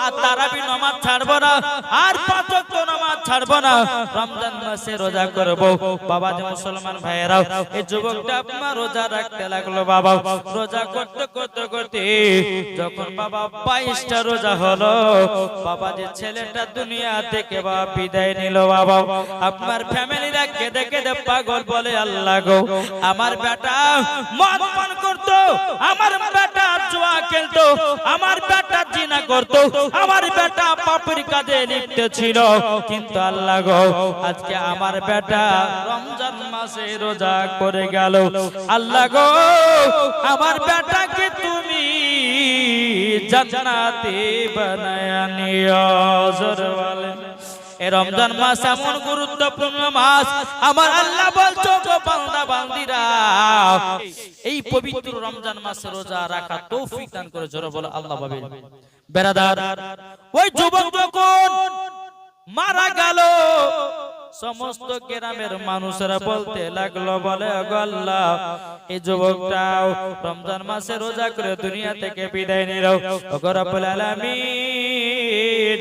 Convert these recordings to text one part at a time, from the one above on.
আর তারাবি নামাজ ছাড়বো না, আর পাঁচ ওয়াক্ত নামাজ ছাড়বো না, রমজান মাসে রোজা করব। বাবা যে মুসলমান ভাইয়েরাও, এই যুবকটা আপনার রোজা রাখতে লাগলো। বাবা রোজা করতে করতে করতে যখন বাবা 22টা রোজা হলো, বাবা যে ছেলেটা দুনিয়া থেকে বাবা বিদায় নিল। বাবা আপনার ফ্যামিলিরা কেঁদে কেঁদে পাগল, বলে আল্লাহ গো, আমার বেটা মদ পান করতো, আমার বেটা জুয়া খেলতো, আমার বেটা জিনা করতো, আমার বেটা পাপের কাজে লিপ্ত ছিল, কিন্তু আল্লাহ গো আজকে আমার বেটা রমজান মাসে রোজা করে গেল। আল্লাহ গো আমার বেটাকে তুমি জান্নাতি বানায়া নিও। জোরে বলেন। এই রমজান মাস এমন গুরুত্বপূর্ণ মাস, আমার আল্লাহ বলছো গো বান্দা বান্দিরা, এই পবিত্র রমজান মাসে রোজা রাখা তৌফিক দান করে। জোরে বলো আল্লাহ। ভাবে বেরাদার, ওই যুবক যখন মারা গেল, সমস্ত গ্রামের মানুষেরা বলতে লাগলো, বলে গো আল্লাহ এই যুবকটাও রমজান মাসে রোজা করে দুনিয়া থেকে বিদায় নিল। ওগো রব্বুল আলামিন,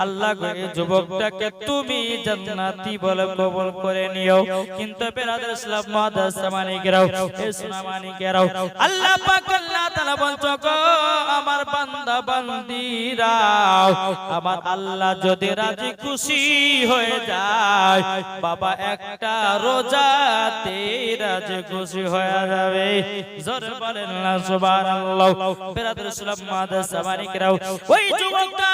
আল্লাহ গো এই যুবকটাকে তুমি জান্নাতি বলে কবুল করে নিও। কিন্তু বেরাদার ইসলাম মাদ্রাসা মানিকেরাও, ইসলাম মানিকেরাও, আল্লাহ পাক আল্লাহ তাআলা বলছো গো আমার বান্দা বান্দিরা, আমার আল্লাহ যদি রাজি খুশি হয়ে যায়, বাবা একটা রোজাতে রাজি খুশি হয়ে যাবে। জোরে বলেন না সুবহানাল্লাহ। বেরাদার ইসলাম মাদ্রাসা মানিকেরাও, ওই যুবকটা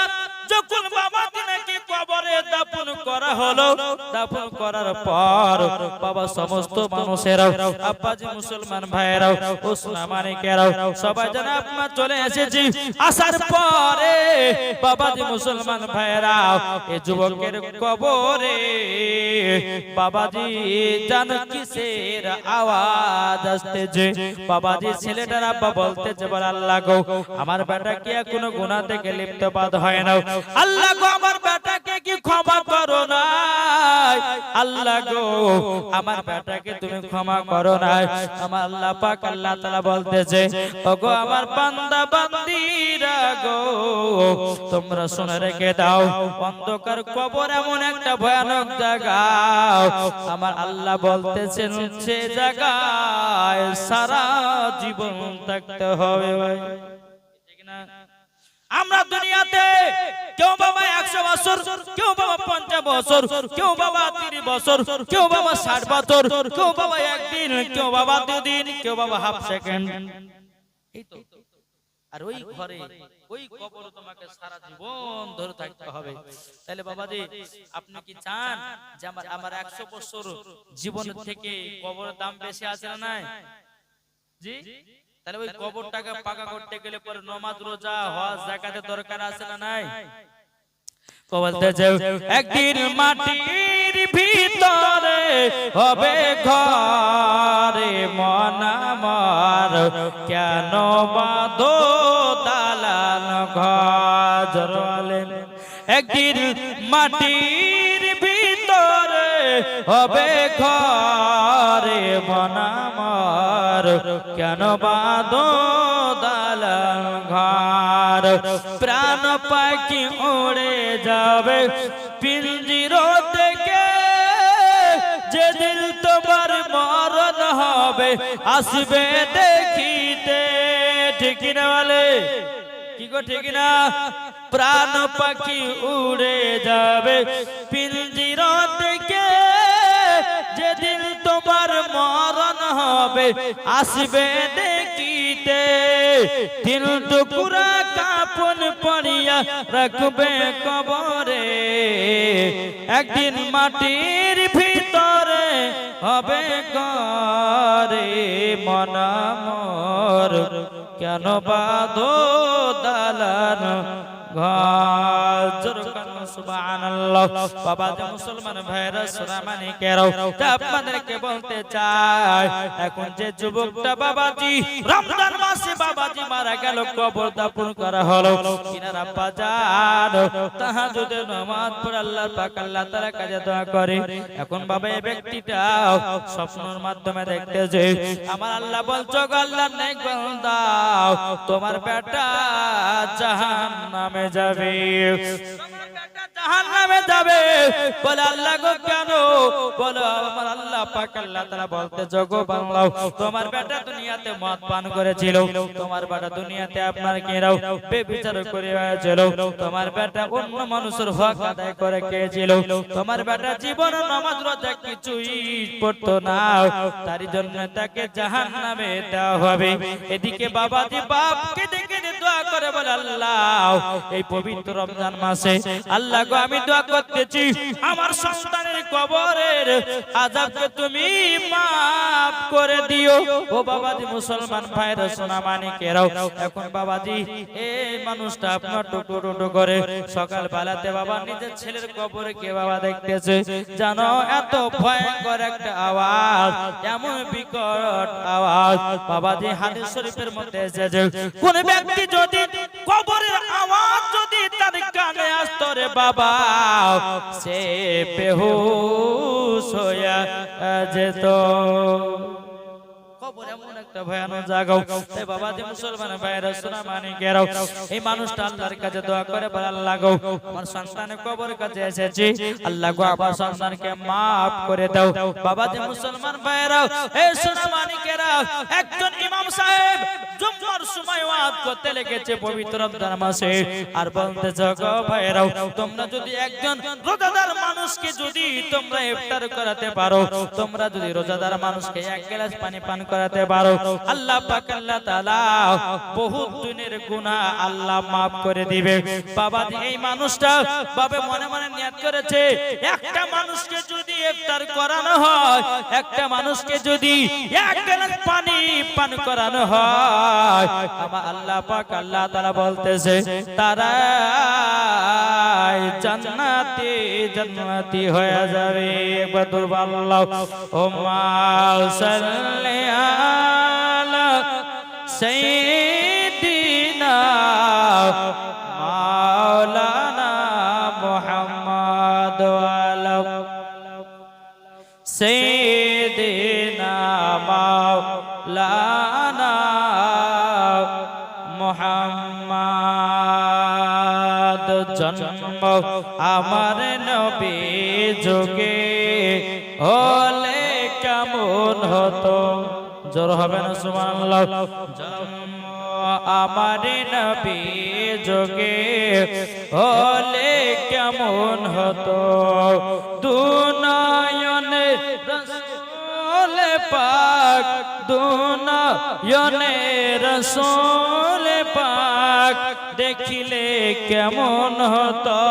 যখন বাবা দিনাকে কবরে দাফন করা হলো, দাফন করার পর বাবা সমস্ত মানুষেরাও, আব্বাজি মুসলমান ভাইয়েরাও, ওসনা মানিকেরাও সবাই জানা আপনার চলে এসেছি। আসার পরে বাবাজি মুসলমান ভাইয়েরাও এই যুবকের কবরে বাবাজি জান কিসের আওয়াজ আসতেছে। বাবাজি ছেলেটার আব্বা বলতেছে, বলে আল্লাহ গো আমার বেটা কি এখনো গুনাহ থেকে লিপ্তপাত হয় না, আল্লাহ গো আমার বেটাকে কি ক্ষমা করো না, আল্লাহ গো আমার বেটাকে তুমি ক্ষমা করো না। আমার আল্লাহ পাক আল্লাহ তাআলা বলতেছে, ওগো আমার বান্দা বান্দিরা গো তোমরা শুনে রেখে দাও, অন্ধকার কবর এমন একটা ভয়ানক জায়গা, আমার আল্লাহ বলতেছেন সে জায়গায় সারা জীবন থাকতে হবে। ভাই ঠিক না? আমরা দুনিয়াতে কেউ বাবা 100 বছর, কেউ বাবা 50 বছর, কেউ বাবা 30 বছর, কেউ বাবা 60 বছর, কেউ বাবা একদিন, কেউ বাবা দুদিন, কেউ বাবা হাফ সেকেন্ড। এই তো। আর ওই ঘরে ওই কবর তোমাকে সারা জীবন ধরে থাকতে হবে। তাহলে বাবাজি আপনি কি চান যে আমার 100 বছর জীবন থেকে কবরের দাম বেশি আছে না নাই? জি, তাহলে ওই কবরটাকে পাকা করতে গেলে পরে নামাজ রোজা হজ যাকাতের দরকার আছে না নাই? বলতেছে একদিন মাটির ভিতরে হবে ঘরে মন আমার, কেন বাঁধো দালান ঘর। একদিন মাটির ভিতরে হবে ঘরে মন আমার, কেন বাঁধো দালান ঘর। প্রাণ পাখি উড়ে যাবে পিঞ্জিরো থেকে, যেদিন তোমার মরণ হবে আসবে দেখিতে। ঠিক না বলে? কি গো ঠিক না? প্রাণ পাখি উড়ে যাবে পিঞ্জিরো থেকে, যেদিন তোমার মরণ হবে আসবে দেখিতে। তিন টুকরা কাপন পরিয়া রাখবে কবরে, একদিন মাটির ভিতরে হবে ঘরে মন আমার, কেন বাঁধো দালান ঘর। সুবহানাল্লাহ। বাবা যে মুসলমান ভাইরা সোনা মানিকেরাও, আপনাদেরকে বলতে চাই, এখন যে যুবকটা বাবাজি রমজান মাসে মাসে বাবাজি মারা গেল, কবর দাফন করা হলো। কিনার আব্বা জান তাহাজ্জুদের নামাজ পড়ে আল্লাহর পাক আল্লাহ তাআলার কাছে দোয়া করে। এখন বাবা এই ব্যক্তিটা স্বপ্নের মাধ্যমে দেখতেছে, আমার আল্লাহ বলছো গো আল্লাহর নেক বান্দা, তোমার বেটা জাহান্নামে যাবে, জাহান্নামে যাবে। বলে আল্লাহ গো কেন? বলো আমার আল্লাহ পাক আল্লাহ তাআলা বলতে জগো বাংলাও, তোমার বেটা দুনিয়াতে মদ পান করেছিল, তোমার বেটা দুনিয়াতে আপনার কেরাও বেবিচার করে হয়েছিল, তোমার বেটা অন্য মানুষের হক আদায় করে খেয়েছিল, তোমার বেটা জীবন নামাজ রোজা কিছুই পড়তো না, তার জন্য তাকে জাহান্নামে দেওয়া হবে। এদিকে বাবাজি বাপকে দেখে দোয়া করে বলে আল্লাহ এই পবিত্র রমজান মাসে আল্লাহ গো আমি দোয়া করতেছি আমার সন্তানের কবরের আযাবকে তুমি মাফ করে দিও। ও বাবাজি মুসলমান ভাইরা সোনা মানিকেরাও, এখন বাবাজি এই মানুষটা আপনার টুকরো টুকরো করে সকাল বেলাতে বাবা নিজের ছেলের কবরে কে বাবা দেখতেছে জানো, এত ভয়ঙ্কর একটা আওয়াজ, এমন বিকট আওয়াজ বাবাজি হাদিস শরীফের মধ্যে এসেছে, কোন ব্যক্তি যদি কবরের আওয়াজ যদি তার কানে আসতো রে বাবা, সে বেহুশ হয়ে যেত। কবর এমন একটা ভয়ানক জায়গা। তাই বাবাজি মুসলমান ভাইরা সোনা মানিকেরাও, এই মানুষটা আল্লাহর কাছে দোয়া করে বলে আল্লাহ গো আমার সন্তানের কবরের কাছে এসেছি, আল্লাহ গো আমার সন্তানকে maaf করে দাও। বাবাজি মুসলমান ভাইরাও, এই সোনা মানিকেরাও, একজন ইমাম সাহেব জুমার সময় ওয়াজ করতে লেগেছে পবিত্র রমজান মাসে, আর বলতেছে গো ভাইরাও তোমরা যদি একজন রোজাদার মানুষকে যদি তোমরা ইফতার করাতে পারো, তোমরা যদি রোজাদার মানুষকে এক গ্লাস পানি পান করাতে পারো, আল্লাহ পাক আল্লাহ তাআলা বহুত দিনের গুনাহ আল্লাহ maaf করে দিবে। বাবাজি এই মানুষটা বাবে মনে মনে নিয়ত করেছে, একটা মানুষকে যদি ইফতার করানো হয়, একটা মানুষকে যদি এক গ্লাস পানি পান করানো হয়, আমার আল্লাহ পাক আল্লাহ তাআলা বলতেছে তারা জান্নাতি জান্নাতি হয়ে যাবে। একবার দুরবাল আল্লাহ ওমা সাল্লি আলা সাইয়্যিদিনা মাওলানা মুহাম্মদ ওয়ালা সাইয়্যিদিনা মাওলানা মুহাম্মদ। জন্ম আমার নবী যুগে হলে কেমন হতো, জোর হবে না সুবহানাল্লাহ। জন্ম আমার নবী যুগে হলে কেমন হতো, দুনয়নে রাসূল পাক, দুনয়নে রাসূল পাক দেখিলে কেমন হতো।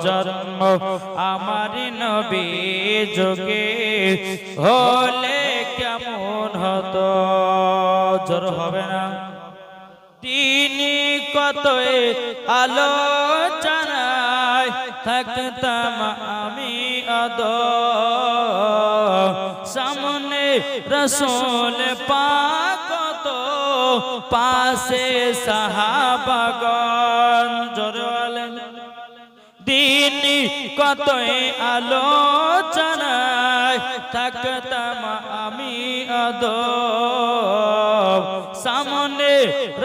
জন্ম আমার নবী যুগে হলে কেমন হতো, জোর হবে না। তিনি কতই আলোচনায় থাকতাম আমি আদর, সামনে রাসূল পাক কত, পাশে সাহাবাগণ। জোর বলেন তিনি কতই আলোচনায় থাকতাম আমি আদর, সামনে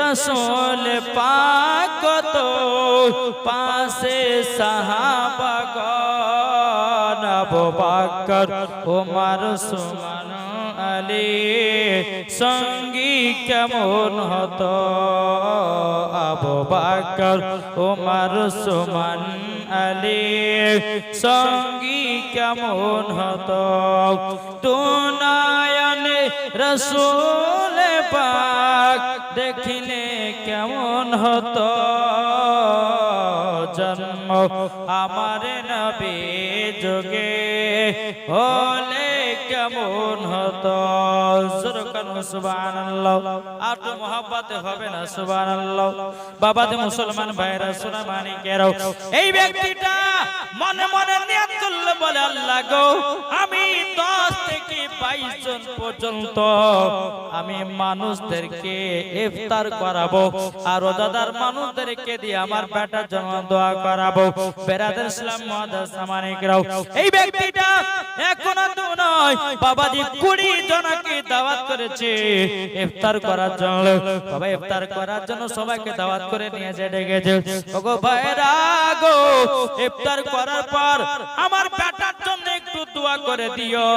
রাসূল পাক কত, পাশে সাহাবাগণ। আবু বকর ওমর উসমান আলী সঙ্গী কেমন হতো, আবু বকর ওমর উসমান আলী সঙ্গী কেমন হতো। দুনয়নে রাসূল পাক দেখিলে কেমন হতো। জন্ম আমার নবী যুগে হলে কেমন হতো। সুবহানাল্লাহ, আর তো মোহাব্বতে হবে না সুবহানাল্লাহ। বাবাজি মুসলমান ভাইরা সোনা মানিকেরাও, এই ব্যক্তিটা মনে মনে নিয়ত করলে বলে আল্লাহ গো আমি 10 থেকে 22 জন পর্যন্ত আমি মানুষদেরকে ইফতার করাবো আর রোজাদার মানুষদেরকে দিয়ে আমার বেটার জন্য দোয়া করাবো। বেরাদার ইসলাম মুআদ্দাস সামানিকরাও, এই ব্যক্তিটা এখনো তো নয় বাবাজি 20 জনকে দাওয়াত করেছে ইফতার করার জন্য। বাবা ইফতার করার জন্য সবাইকে দাওয়াত করে নিয়ে এসে ডেকেছে। ওগো ভাইরা গো, ইফতার করার পর আমার বেটার জন্য একটু দোয়া করে দিও,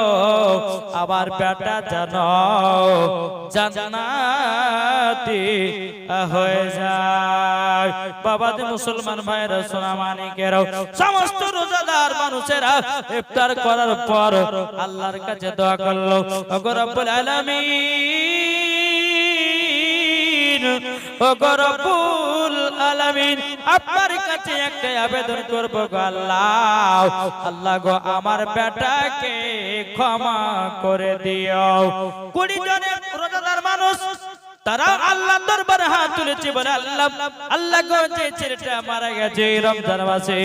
আমার বেটা যেন জান্নাতি হয়ে যায়। বাবাজি মুসলমান ভাইরা সোনা মানিকেরাও, সমস্ত রোজাদার মানুষেরা ইফতার করার পর আল্লাহর কাছে দোয়া করলো, ওগো রব্বুল আলামিন, ওগো রব্বুল আলামিন, আপনার কাছে একটা আবেদন করব গো আল্লাহ, আল্লাহ গো আমার বেটাকে ক্ষমা করে দিও। 20 জনের রোজাদার মানুষ তারা আল্লাহ দরবারে হাত তুলেছে, বলে আল্লাহ, আল্লাহ গো যে ছেলেটা মারা গেছে রমজান মাসে,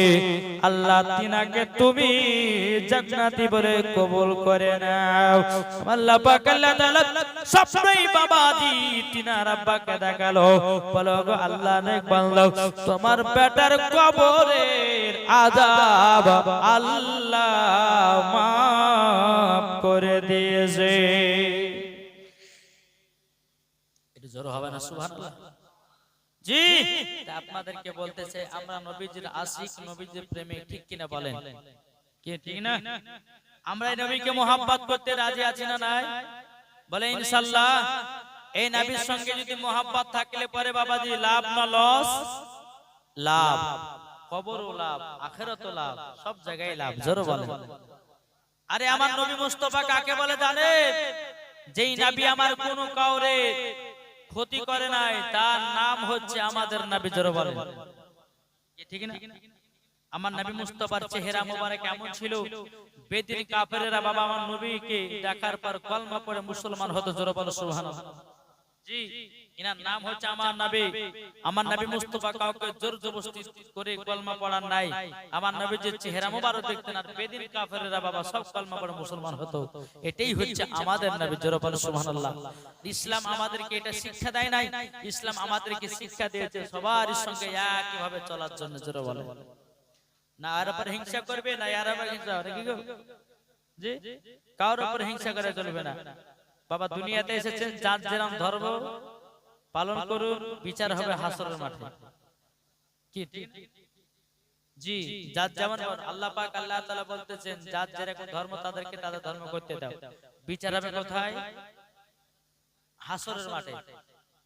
আল্লাহ তিনাকে তুমি জান্নাতি বলে কবুল করে নাও। আল্লাহ পাক আল্লাহ তাআলা সবই বাবাজি তিনার আব্বাকে দেখালো, বলো গো আল্লাহ নেক বান্দা, তোমার বেটার কবরের আযাব আল্লাহ মাফ করে দিয়েছে। জোর হবে না সুবহানাল্লাহ? জি, আপনাদেরকে বলতেছে আমরা নবীজির আশিক, নবীজির প্রেমিক, ঠিক কিনা বলেন? কি ঠিক না? আমরা এই নবীকে মোহাব্বত করতে রাজি আছি না নাই? বলে ইনশাআল্লাহ। এই নবীর সঙ্গে যদি মোহাব্বত থাকলে পরে বাবাজি লাভ না লস? লাভ, কবরও লাভ, আখিরাতও লাভ, সব জায়গায় লাভ। জোর বলেন। আরে আমার নবী মুস্তাফা কাকে বলে জানেন? যেই নবী আমার কোন কাউরে ক্ষতি করে নাই, তার নাম হচ্ছে আমাদের নবী। জোরে বলেন ঠিক না? আমার নবী মুস্তাফার চেহারা মোবারক কেমন ছিল? বেদিন কাফেররা বাবা আমার নবীকে দেখার পর কলমা পড়ে মুসলমান হতো। জোরে বলো সুবহানাল্লাহ। জি, ইনার নাম হচ্ছে আমার নবী। আমার নবী মুস্তাফা কাউকে জোর জবরদস্তি করে কলমা পড়ার নাই। আমার নবীর যে চেহারা মোবারক দেখতেন আর বেদিন কাফেররা বাবা সব কলমা পড়ে মুসলমান হতো। এটাই হচ্ছে আমাদের নবী। জোরে বলো সুবহানাল্লাহ। ইসলাম আমাদেরকে এটা শিক্ষা দেয় নাই, ইসলাম আমাদেরকে শিক্ষা দিয়েছে সবার সঙ্গে একইভাবে চলার জন্য। জোরে বলো না আর উপর হিংসা করবে না, আর উপর হিংসা হবে কি গো? জি, কারোর উপর হিংসা করে চলবে না। বাবা দুনিয়াতে এসেছেন, যার যেরকম ধর্ম পালন করুন, বিচার হবে হাসরের মাঠে। কি জি, যার যেমন আল্লাহ পাক আল্লাহ তাআলা বলতেছেন, যার যেরকম ধর্ম তাদেরকে তাদের ধর্ম করতে দাও, বিচার হবে কোথায়? হাসরের মাঠে।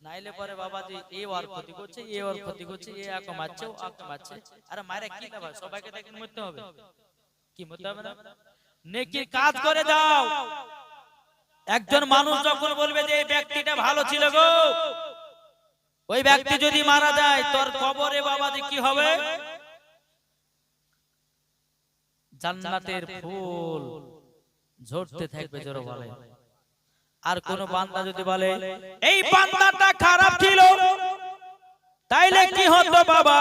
নাইলে পরে বাবাজি এই ওর ক্ষতি করছে, এই ওর ক্ষতি করছে, এই আকে মারছে, ও আকে মারছে। আরে মায়েরা কি লাভ? সবাইকে দেখেন মরতে হবে, কি মরতে হবে না? নেকির কাজ করে দাও। একজন মানুষ যখন বলবে যে এই ব্যক্তিটা ভালো ছিল গো, ওই ব্যক্তি যদি মারা যায় তোর কবরে বাবাজি কি হবে? জান্নাতের ফুল ঝরতে থাকবে। জোরে বলে। আর কোন বান্দা যদি বলে এই বান্দাটা খারাপ ছিল, তাইলে কি হতো বাবা?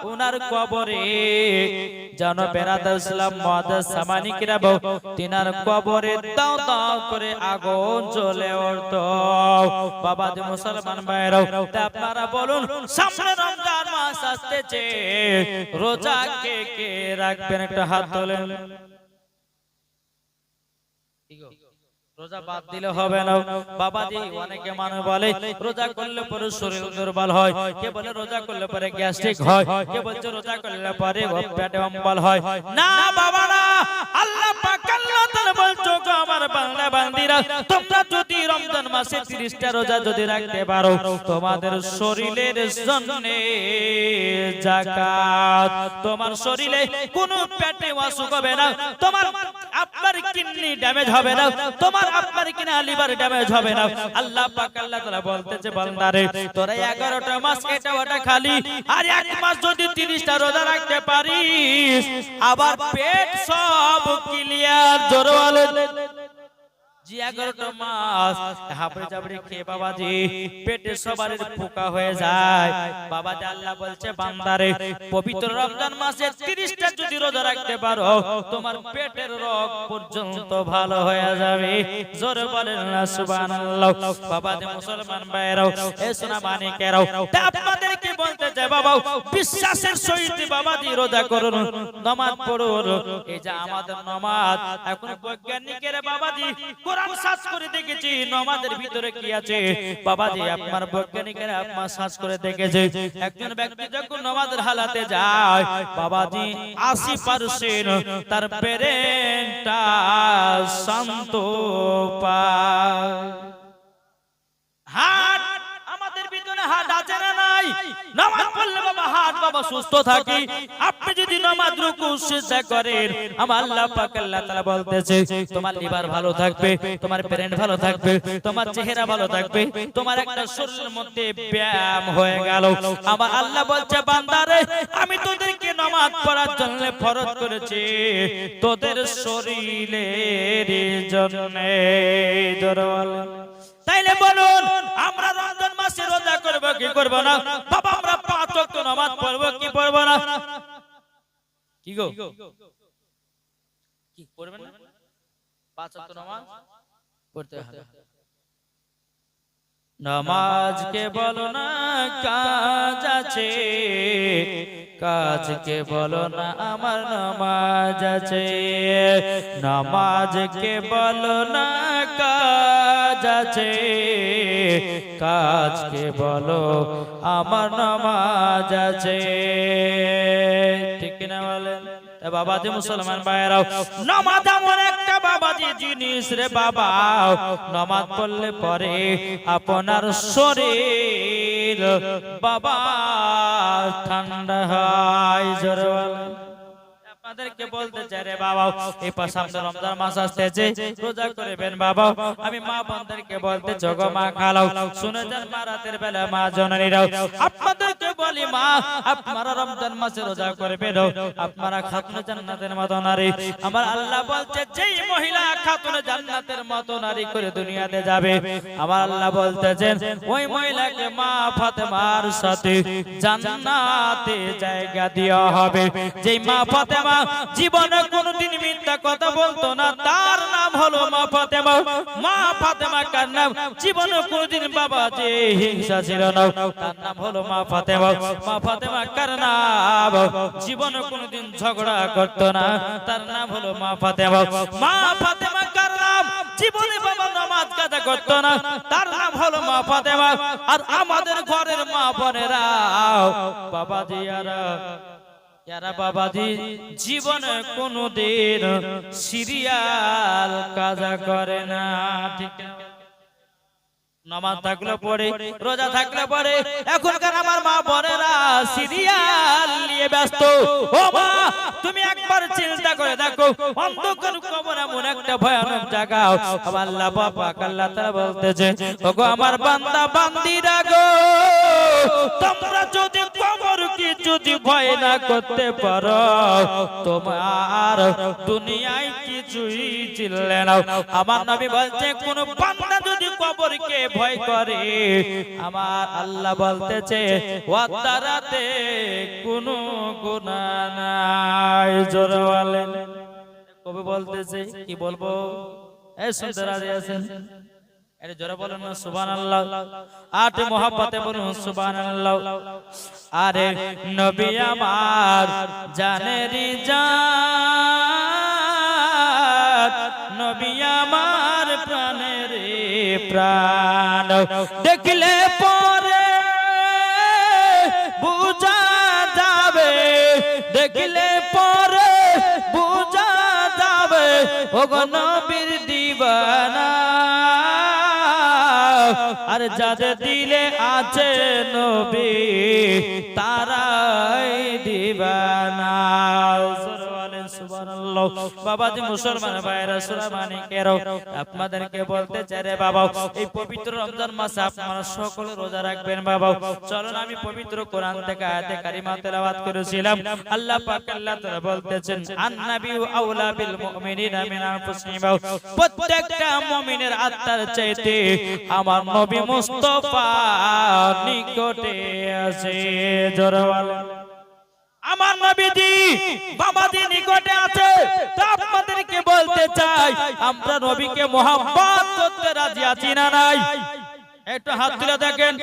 ওনার কবরে যেন বেরাদার ইসলাম মুআদ্দাস সামানিকরা তিনার কবরে দাও দাও করে আগুন জ্বলে উঠতো। বাবা যে মুসলমান ভাইরাও, আপনারা বলুন সামনে রমজান মাস আসতেছে, রোজা কে কে রাখবেন? একটা হাত তোলেন। রোজা বাদ দিলে হবে না বাবাজি। অনেকে মানুষ বলে রোজা করলে পরে শরীর দুর্বল হয়, কে বলে রোজা করলে পরে গ্যাস্ট্রিক হয়, কে বলছে রোজা করলে পরে পেটে অম্বল হয়। না বাবা না, আল্লাহ পাক আল্লাহ তাআলা বলছো গো আমার বান্দা বান্দীরা, তোমরা যদি রমজান মাসে 30টা রোজা যদি রাখতে পারো, তোমাদের শরীরের জন্য যাকাত। তোমার শরীরে কোনো পেটে অসুখ হবে না, তোমার আপনার কিডনি ড্যামেজ হবে না, তোমার আপনার কিনা লিভার ড্যামেজ হবে না। আল্লাহ পাক আল্লাহ তাআলা বলতেছে বান্দারে তোরা 11টা মাস এটা ওটা খালি, আর এক মাস যদি 30টা রোজা রাখতে পারিস, আবার পেট সব ক্লিয়ার। জোরে বলেন জি 11টা মাস হাবড়ে জাবড়ে খেয়ে বাবাজি পেটে সবার পোকা হয়ে যায়। বাবাজি আল্লাহ বলছে বান্দারে পবিত্র রমজান মাসে 30টা যদি রোজা রাখতে পারো তোমার পেটের রোগ পর্যন্ত ভালো হয়ে যাবে। জোরে বলেন না সুবহানাল্লাহ। বাবাজি মুসলমান ভাইরাও এ সোনা মানিকেরাও আপনাদেরকে বলতে চাই বাবা বিশ্বাসের সহিত বাবাজি রোজা করুন, নামাজ পড়ুন। এই যে আমাদের নামাজ এখন বৈজ্ঞানিকের বাবাজি কোরআন সার্চ করে দেখেছি নামাজের ভিতরে কি আছে। বাবাজি আপনার বৈজ্ঞানিকেরা আপনার সার্চ করে দেখেছে একজন ব্যক্তি যখন নামাজের হালাতে যায় বাবাজি 80% তার ব্রেনটা শান্ত পায়। হার্ট আমাদের ভিতরে হার্ট আছে না নাই? নামাজ পড়লে বাবা হার্ট বাবা সুস্থ থাকে। আপনি যদি নামাজ রুকু সিজদা করেন আমার আল্লাহ পাক আল্লাহ তাআলা বলতেছে তোমার লিভার ভালো থাকবে, তোমার ব্রেন ভালো থাকবে, তোমার চেহারা ভালো থাকবে, তোমার একটা শরীরের মধ্যে ব্যায়াম হয়ে গেল। আমার আল্লাহ বলছে বান্দারে আমি তোদেরকে নামাজ পড়ার জন্য ফরজ করেছি তোদের শরীরের জন্য। তাইলে বলুন আমরা রমজান মাসে রোজা করব কি করব না? বাবা আমরা 5 ওয়াক্ত নামাজ পড়ব কি পড়ব না? কি গো কি পড়বেন না? 5 ওয়াক্ত নামাজ পড়তে হবে। নামাজকে বলো না কাজ আছে, কাজকে বলো না আমার নামাজ আছে। নামাজকে বলো না কাজ আছে, কাজকে বলো আমার নামাজ আছে। ঠিক কিনা বলেন বাবাজি মুসলমান ভাইরাও? নামাজ এমন একটা বাবাজি জিনিস রে বাবা, নামাজ পড়লে পরে আপনার শরীর বাবা ঠান্ডা হয়। জোরে বলেন। আপনাদেরকে বলতে চাই রে বাবা এই সামনে রমজান মাস আসতেছে রোজা করবেন বাবা। আমি মা বোনদেরকে বলতে জগো মা খালাও শুনে যান মা রাতের বেলা মা জননীরাও আপনাদেরকে বলি মা আপনারা রমজান মাসে রোজা করবেন আপনারা খাতুনে জান্নাতের মতো নারী। আমার আল্লাহ বলছে যেই মহিলা খাতুনে জান্নাতের মতো নারী করে দুনিয়াতে যাবে আমার আল্লাহ বলতেছেন ওই মহিলাকে মা ফাতেমার সাথে জান্নাতে জায়গা দেওয়া হবে। যেই মা ফাতেমা জীবনে কোনদিন মিথ্যা কথা বলতো না তার নাম হলো মা ফাতেমা। মা ফাতেমা কার নাম? জীবনে কোনদিন বাবা যে হিংসা ছিল না তার নাম হলো মা ফাতেমা। মা ফাতেমা কার নাম? জীবনে কোনদিন ঝগড়া করতো না তার নাম হলো মা ফাতেমা। মা ফাতেমা কার নাম? জীবনে বাবা নামাজ কাজা করতো না তার নাম হলো মা ফাতেমা। আর আমাদের ঘরের মা বোনেরা বাবা জিয়ারা যারা বাবাজি জীবনে কোনদিন সিরিয়াল কাজা করে না। ঠিক নামাজ থাকলে পড়ে রোজা থাকলে পড়ে এখনকার আমার মা বোনেরা সিরিয়াল নিয়ে ব্যস্ত। ও মা তুমি একবার চিন্তা করে দেখো অন্ধকার কবর এমন একটা ভয়ানক জায়গা। আল্লাহ বাবা আল্লাহ তাআলা বলতেছে ওগো আমার বান্দা বান্দিরা গো তোমরা যদি কবরকে যদি ভয় না করতে পারো তোমার দুনিয়ায় কিছুই চিনলে না। আমার নবী বলছে কোন বান্দা যদি কবরকে ভয় করে আমার আল্লাহ বলতেছে ওয়াদারাতে কোনো গুনাহ নাই। জোরে বলেন। কবি বলতেছে কি বলবো এই শুনতে রাজি আছেন? আরে জোরে বলেন না সুবহানাল্লাহ। আটে মোহাব্বতে বলুন সুবহানাল্লাহ। আরে নবী আমার জানেরি জান, নবী আমার প্রাণের প্রাণ, দেখলে পরে বুঝা যাবে, দেখলে পরে বুঝা যাবে ওগো নবীর দিওয়ানা। আর যাদের দিলে আছে নবী তারাই দিওয়ানা। সুবহানাল্লাহ। সুবহানাল্লাহ। বাবাজি মুসলমান ভাইরা সূরা মানিকেরও আপনাদেরকে বলতে চাই রে বাবা, এই পবিত্র রমজান মাসে আপনারা সকলে রোজা রাখবেন বাবা। চলুন আমি পবিত্র কোরআন থেকে আয়াতে কারিমা তেলাওয়াত করেছিলাম। আল্লাহ পাক আল্লাহ তাআলা বলতেছেন, আন-নাবিয়্যু আউলা বিল মুমিনিনা মিন আনফুসিহিম, প্রত্যেকটা মুমিনের আত্মার চাইতে আমার নবী মুস্তাফা নিকটে আছে। জোরে বলেন, আমার নবীজি বাবাজি নিকটে আছে। তো আপনাদেরকে বলতে চাই, আমরা নবীকে মোহাম্মত করতে রাজি আছি না নাই? একটু হাত তুলে দেখেন।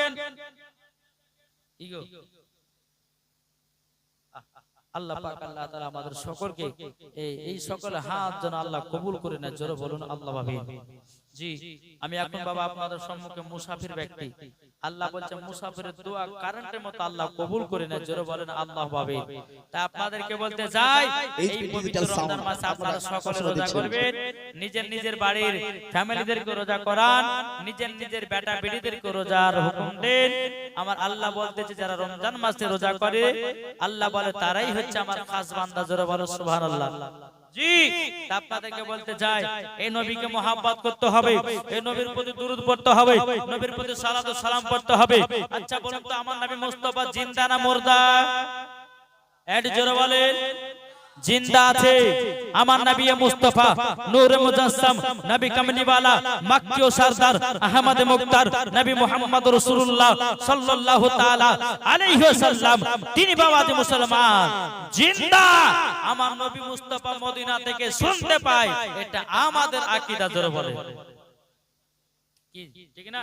আল্লাহ পাক আল্লাহ তাআলা আমাদের সকলকে এই সকল হাত যেন আল্লাহ কবুল করে নেয়। জোরে বলুন আল্লাহ ভাবিন। জি, আমি এখন বাবা আপনাদের সম্মুখে মুসাফির ব্যক্তি। আল্লাহ বলছে মুসাফিরের দোয়া কারেন্টের মতো আল্লাহ কবুল করে নেয়। জোরে বলেন আল্লাহ ভাবিন। তা আপনাদেরকে বলতে চাই, এই পবিত্র রমজান মাসে আপনারা সকলে রোজা করবেন। নিজের নিজের বাড়ির ফ্যামিলিদেরকে রোজা করান, নিজের নিজের বেটা বেটিদেরকে রোজার হুকুম দেন। আমার আল্লাহ বলতেছে, যারা রমজান মাসে রোজা করে আল্লাহ বলে তারাই হচ্ছে আমার খাস বান্দা। জোরে বলো সুবহানাল্লাহ। জি, আপনাদেরকে বলতে চাই, এই নবীকে মোহাব্বত করতে হবে, এই নবীর প্রতি দুরূদ পড়তে হবে, নবীর প্রতি সালাত ও সালাম পড়তে হবে। আচ্ছা বলুন তো, আমার নবী মুস্তাফা জিন্দা না মুর্দা? এড জোরে বলেন। জিন্দা আছে। আমার নবী মুস্তাফা নূরে মুজাসসাম, নবী কামলিওয়ালা, মক্কি ও সরদার, আহমদ মুক্তার, নবী মুহাম্মদ রাসূলুল্লাহ সাল্লাল্লাহু তাআলা আলাইহি ওয়াসাল্লাম, তিনি বাবাজি মুসলমান জিন্দা। আমার নবী মুস্তাফা মদিনা থেকে শুনতে পায়, এটা আমাদের আকীদা। জোরে বলে কি ঠিক না?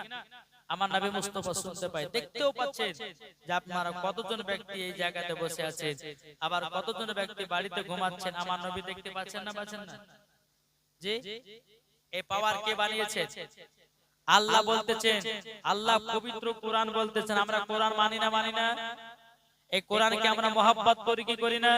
আমার নবী মুস্তাফা শুনতে পায়, দেখতেও পাচ্ছেন যে আপনারা কতজন ব্যক্তি এই জায়গাতে বসে আছেন, আবার কতজন ব্যক্তি বাড়িতে ঘুমাচ্ছেন। আমার নবী দেখতে পাচ্ছেন না? পাচ্ছেন না? জি, এই পাওয়ার কে বানিয়েছে? আল্লাহ বলতেছেন। আল্লাহ পবিত্র কোরআন বলতেছেন, আমরা কোরআন মানি না? মানি না? এই কোরআনকে আমরা মহব্বত করি কি করি না?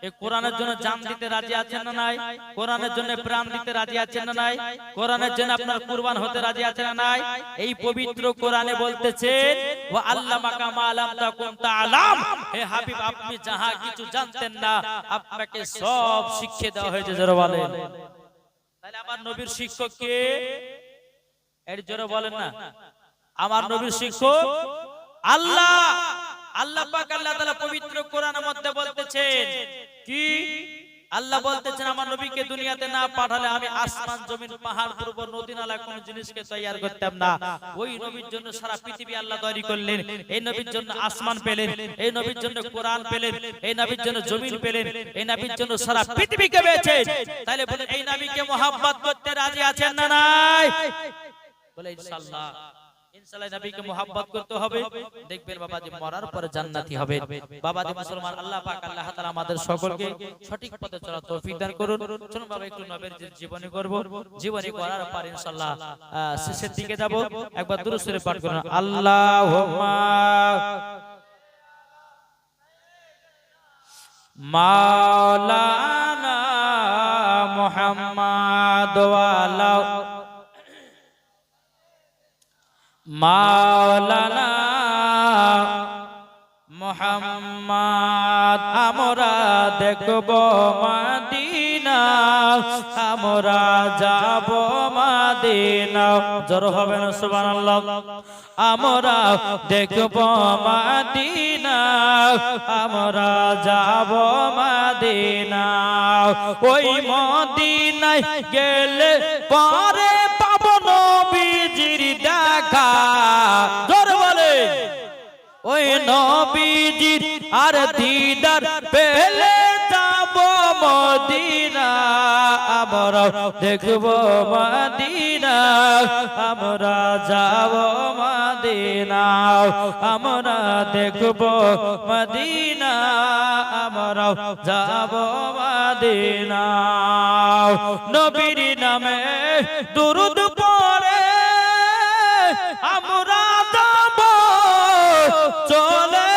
এই কোরআনের জন্য জান দিতে রাজি আছেন না নাই? কোরআনের জন্য প্রাণ দিতে রাজি আছেন না নাই? কোরআনের জন্য আপনার কুরবান হতে রাজি আছেন না নাই? এই পবিত্র কোরআনে বলতেছেন, ওয়া আল্লামাকা মা লাম তাকুন তাআলাম, হে হাবিব আপনি যাহা কিছু জানতেন না আপনাকে সব শিক্ষা দেওয়া হয়েছে। জোরে বলেন। তাহলে আমার নবীর শিক্ষক কে? এর জোরে বলেন না। আমার নবীর শিক্ষক আল্লাহ। আল্লাহ পাক আল্লাহ তাআলা পবিত্র কোরআনের মধ্যে বলতেছেন কি? আল্লাহ বলতেছেন, আমার নবীকে দুনিয়াতে না পাঠালে আমি আসমান জমিন পাহাড় পর্বত নদী নালা কোন জিনিসকে তৈয়ার করতাম না। ওই নবীর জন্য সারা পৃথিবী আল্লাহ তৈরি করলেন। এই নবীর জন্য আসমান পেলেন, এই নবীর জন্য কোরআন পেলেন, এই নবীর জন্য জমিন পেলেন, এই নবীর জন্য সারা পৃথিবীকে পেয়েছেন। তাহলে বলেন, এই নবীকে মহব্বত করতে রাজি আছেন না নাই? বলে ইনশাআল্লাহ। ইনশাআল্লাহ নবীকে মহব্বত করতে হবে। দেখবেন বাবাজি মরার পরে জান্নাতি হবে। বাবাজি মুসলমান, আল্লাহ পাক আল্লাহ তাআলা আমাদের সকলকে সঠিক পথে চলার তৌফিক দান করুন। চলুন বাবা একটু নবীর জীবনী করব। জীবনী করার পর ইনশাআল্লাহ শেষের দিকে যাব। একবার দুরূদ শরীফ পাঠ করুন। আল্লাহুম্মা মাওলানা মুহাম্মাদ ওয়া আলা মাওলানা মুহাম্মদ। আমরা দেখব মদিনা, আমরা যাব মদিনা। জোর হবে না সুবহানাল্লাহ। আমরা দেখব মদিনা, আমরা যাব মদিনা। ওই মদিনায় গেলে পরে পাবো নবীজির দেখা। জোর বলে, ওই নবীজির আর দিদার পেলে যাব মদিনা। আমরা দেখব মদিনা, আমরা যাব মদিনা। আমরা দেখব মদিনা, আমরা যাব মদিনা। নবীর নামে দুরূদ পড়ে আমরা যাব চলে,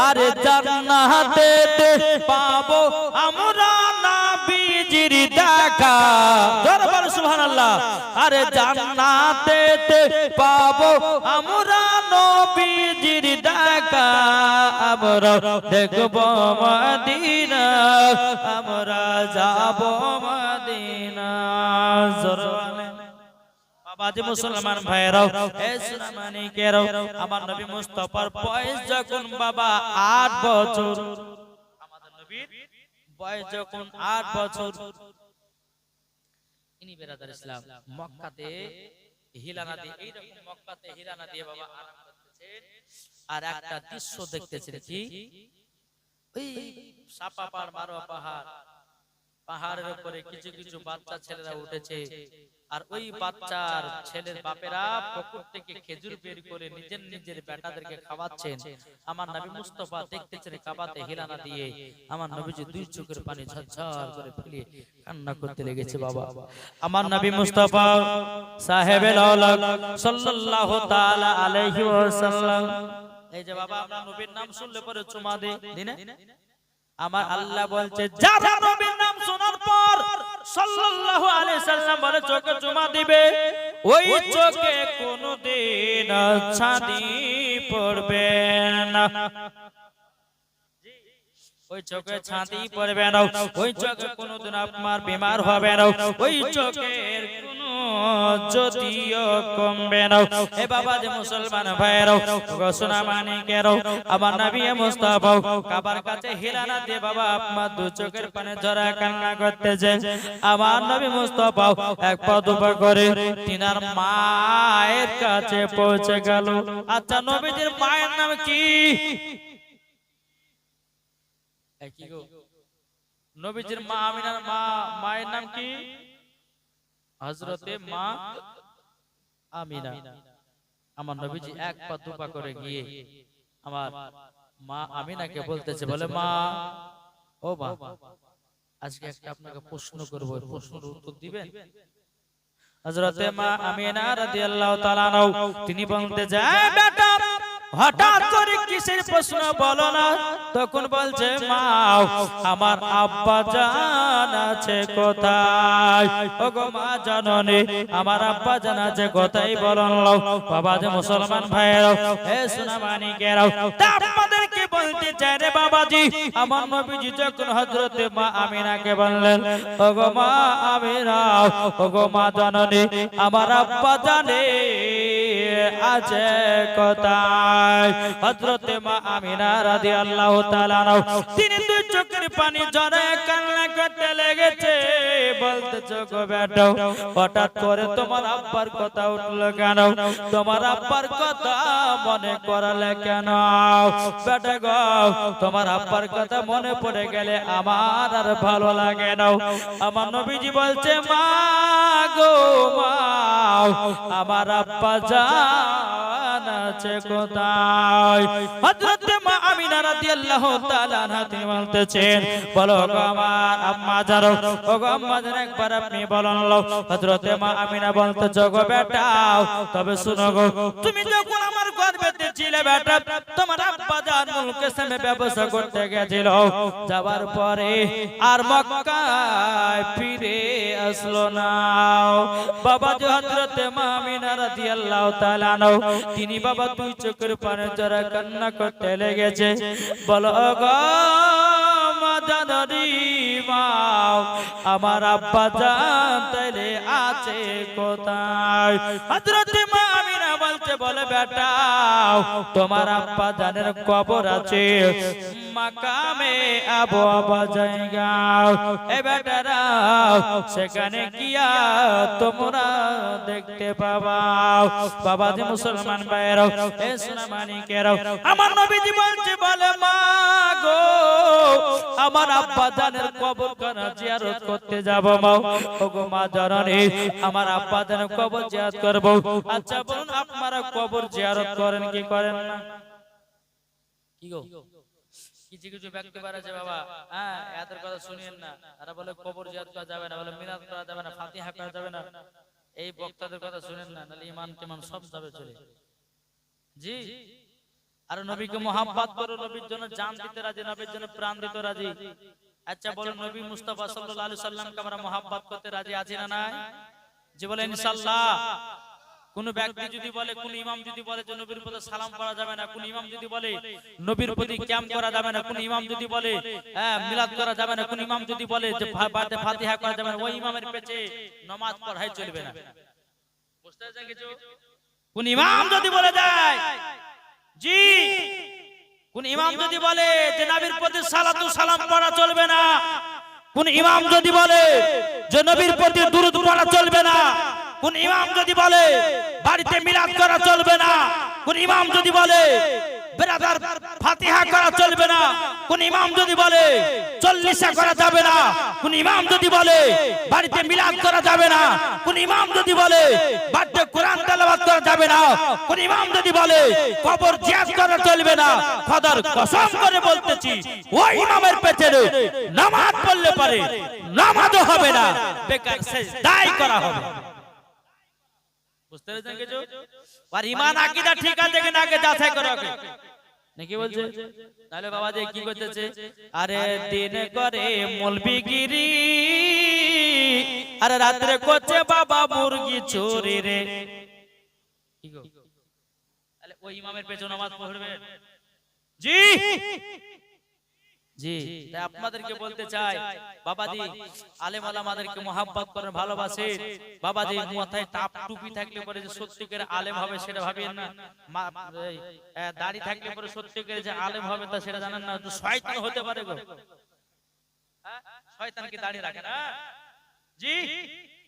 আর জান্নাতে পাবো আমরা নবীজির দেখা। দরবার সুবহানাল্লাহ। আর জান্নাতে পাবো আমরা নবী নবীজির দেখা আমরা দেখব মদিনা আমরা যাব মদিনা জোরে বাবাজি মুসলমান ভাইরাও এ সুনামানিকেরাও আমার নবী মুস্তাফার বয়স যখন বাবা 8 বছর আমাদের নবীর বয়স যখন 8 বছর ইনি বেরাদার ইসলাম মক্কাতে হিলানা দিয়ে এইরকম মক্কাতে হিলানা দিয়ে বাবা আরাম করতেছেন আর একটা দৃশ্য দেখতেছেন কি ওই সাপা পাহাড় মারোয়া পাহাড় পাহাড়ের উপরে কিছু কিছু বাচ্চা ছেলেরা উঠেছে আর ওই বাচ্চার ছেলের বাপেরা পুকুর থেকে খেজুর বের করে নিজের নিজের বেটাদেরকে খাওয়াচ্ছেন আমার নবী মুস্তাফা দেখতেছেন কাবাতে হিলানা দিয়ে আমার নবীজি দুই চোখের পানি ঝরঝর করে ফেলে কান্না করতে লেগেছে বাবা আমার নবী মুস্তাফা সাহেবেল আওলাদ সাল্লাল্লাহু তাআলা আলাইহি ওয়াসাল্লাম এই যে বাবা আমরা নবীর নাম শুনলে পরে চুমা দেই দিনে আমার আল্লাহ বলছে যারা নবীর নাম শোনার পর সাল্লাল্লাহু আলাইহি সাল্লাম বলে চোখে চুমা দিবে ওই চোখে কোনদিন ছানি পড়বে না ওই চোখে ছাতি পড়বে না ওই চোখে কোনদিন আপনার বিমার হবে না ওই চোখের কোনো জ্যোতিও কমবে না এ বাবা যে মুসলমান ভাইরাও ঘোষণা মানিকেরাও আমার নবী মুস্তাফা কাবার কাছে হিলানা দিয়ে বাবা আপনার দু চোখের পানি ঝরা কান্না করতেছে আমার নবী মুস্তাফা এক পা দুপা করে তিনার মায়ের কাছে পৌঁছে গেল আচ্ছা নবীজির মায়ের নাম কি কি গো নবীজির মা আমিনার মায়ের নাম কি হযরতে মা আমিনা আমার নবীজি এক পা দুপা করে গিয়ে আমার মা আমিনাকে বলতেছে বলে মা ও মা আজকে একটা আপনাকে প্রশ্ন করব প্রশ্নের উত্তর দিবেন হযরতে মা আমিনা রাদিয়াল্লাহু তাআলা আনহা তিনি বলতেছে বেটা হঠাৎ করে কিসের প্রশ্ন বলো না তখন বলছে মা আমার আব্বা জান আছে কোথায় ওগো মা জাননে আমার আব্বা জান আছে কোথায় বলন বাবা যে মুসলমান ভাইরা হে সোনা মানিকেরাও আপনাদেরকে বলতে চাই রে বাবাজি আমার নবীজি যখন হযরতে মা আমিনাকে বললেন ওগো মা আমিনা ওগো মা জাননে আমার আব্বা জানে আছে কোথায় হযরতে মা আমিনা রাদিয়াল্লাহু তাআলা তিনি দুই চোখের পানি ঝরে কান্না করতে লেগেছে বলতেছো গো বেটা হঠাৎ করে তোমার আব্বার কথা উঠলো কেন তোমার আব্বার কথা মনে করালে কেন বেটা গো তোমার আব্বার কথা মনে পড়ে গেলে আমার আর ভালো লাগে না আমার নবীজি বলছে মা গো মা আমার আব্বা জান আছে কোথায় হযরত মা আমিনা রাদিয়াল্লাহু তাআলা আনহা তিনি বলতেছেন বলো গো আমার আম্মা জানো ও গো আম্মা জান একবার আপনি বলুন হযরত মা আমিনা বলতেছে গো বেটা তবে শুনো গো তুমি যখন আমার গর্ভেতে ছিলে বেটা তোমার আব্বা জান মুলকে সামনে ব্যবসা করতে গিয়েছিল যাবার পরে আর মক্কায় ফিরে আসলো না বাবা যে হযরত মা আমিনা রাদিয়াল্লাহু তাআলা আনহা তিনি বাবা দুই চোখের পানি ঝরা কান্না করতে লেগেছে বলো গো মা জানরি মা আমার আব্বা জান তাইলে আছে কোথায় হযরত মা আমিনা বলতে বলে বেটা তোমার আব্বা জানের কবর আছে মাকামে আবু আবা জায়গা এ বেটারা সেখানে গিয়া তোমরা দেখতে পাবা বাবা যে মুসলমান ভাইরা এ সোনা মানিকেরাও আমার নবীজি বলছে বলে মা গো আমার আব্বা জানের কবর খানা জিয়ারত করতে যাব মা ওগো মা জাননী আমার আব্বা জানের কবর জিয়ারত করব আচ্ছা বলুন আপনারা কবর জিয়ারত করেন কি করেন না কি গো কিছু কিছু ব্যক্তি পারে যে বাবা হ্যাঁ এদের কথা শুনিয়েন না তারা বলে কবর জিয়ারত করা যাবে না বলে মিলাদ করা যাবে না ফাতিহা করা যাবে না এই বক্তাদের কথা শুনেন না নালে ঈমান টিমান সব যাবে চলে জি আর নবীকে মোহাব্বত করো নবীর জন্য জান দিতে রাজি নবীর জন্য প্রাণ দিতে রাজি আচ্ছা বলেন নবী মুস্তাফা সাল্লাল্লাহু আলাইহি সাল্লামকে আমরা মোহাব্বত করতে রাজি আছি না নাই জি বলেন ইনশাআল্লাহ কোন ব্যক্তি যদি বলে, কোন ইমাম যদি বলে যে নবীর প্রতি সালাম করা যাবে না, কোন ইমাম যদি বলে নবীর প্রতি ক্যাম্প করা যাবে না, কোন ইমাম যদি বলে মিলাদ করা যাবে না, কোন ইমাম যদি বলে যে ফাতিহা করা যাবে না, ওই ইমামের পেছনে নামাজ পড়াই চলবে না। বুঝতে পারছেন কিছু? কোন ইমাম যদি বলে যায়, জি, কোন ইমাম যদি বলে যে নবীর প্রতি সালাতু সালাম পড়া চলবে না, কোন ইমাম যদি বলে যে নবীর প্রতি দুরূদ পড়া চলবে না, কোন ইমাম যদি বলে বাড়িতে মিলাদ করা চলবে না, কোন ইমাম যদি বলে বেরাদার ফাতিহা করা চলবে না, কোন ইমাম যদি বলে চল্লিশা করা যাবে না, কোন ইমাম যদি বলে বাড়িতে মিলাদ করা যাবে না, কোন ইমাম যদি বলে বাড়িতে কোরআন তেলাওয়াত করা যাবে না, কোন ইমাম যদি বলে কবর জিয়ারত করা চলবে না, খোদার কসম করে বলতেছি ওই ইমামের পেছনে নামাজ পড়লে পারে নামাজও হবে না, বেকার সেজদাই করা হবে। বুঝতে পেরেছেন কিছু? আর ঈমান আকীদা ঠিক আছে কিনা আগে যাচাই করে রাখে নাকি বলছে? তাহলে বাবা যে কি করতেছে, আরে দিন করে মৌলবিগিরি, আরে রাতে করছে বাবা মুরগি চুরি রে। কি গো, তাহলে ওই ইমামের পেছনে নামাজ পড়বে? জি জি, তাই আপনাদেরকে বলতে চাই বাবাজি, আলেম ওলামাদেরকে মহব্বত করেন, ভালোবাসেন। বাবাজি মাথায় টাপ টুপি থাকলে পরে যে সত্যিকার আলেম হবে সেটা ভাবেন না, দাড়ি থাকলে পরে সত্যিকার যে আলেম হবে তা সেটা জানেন না, তো শয়তান হতে পারে গো। শয়তান কি দাড়ি রাখে না? জি,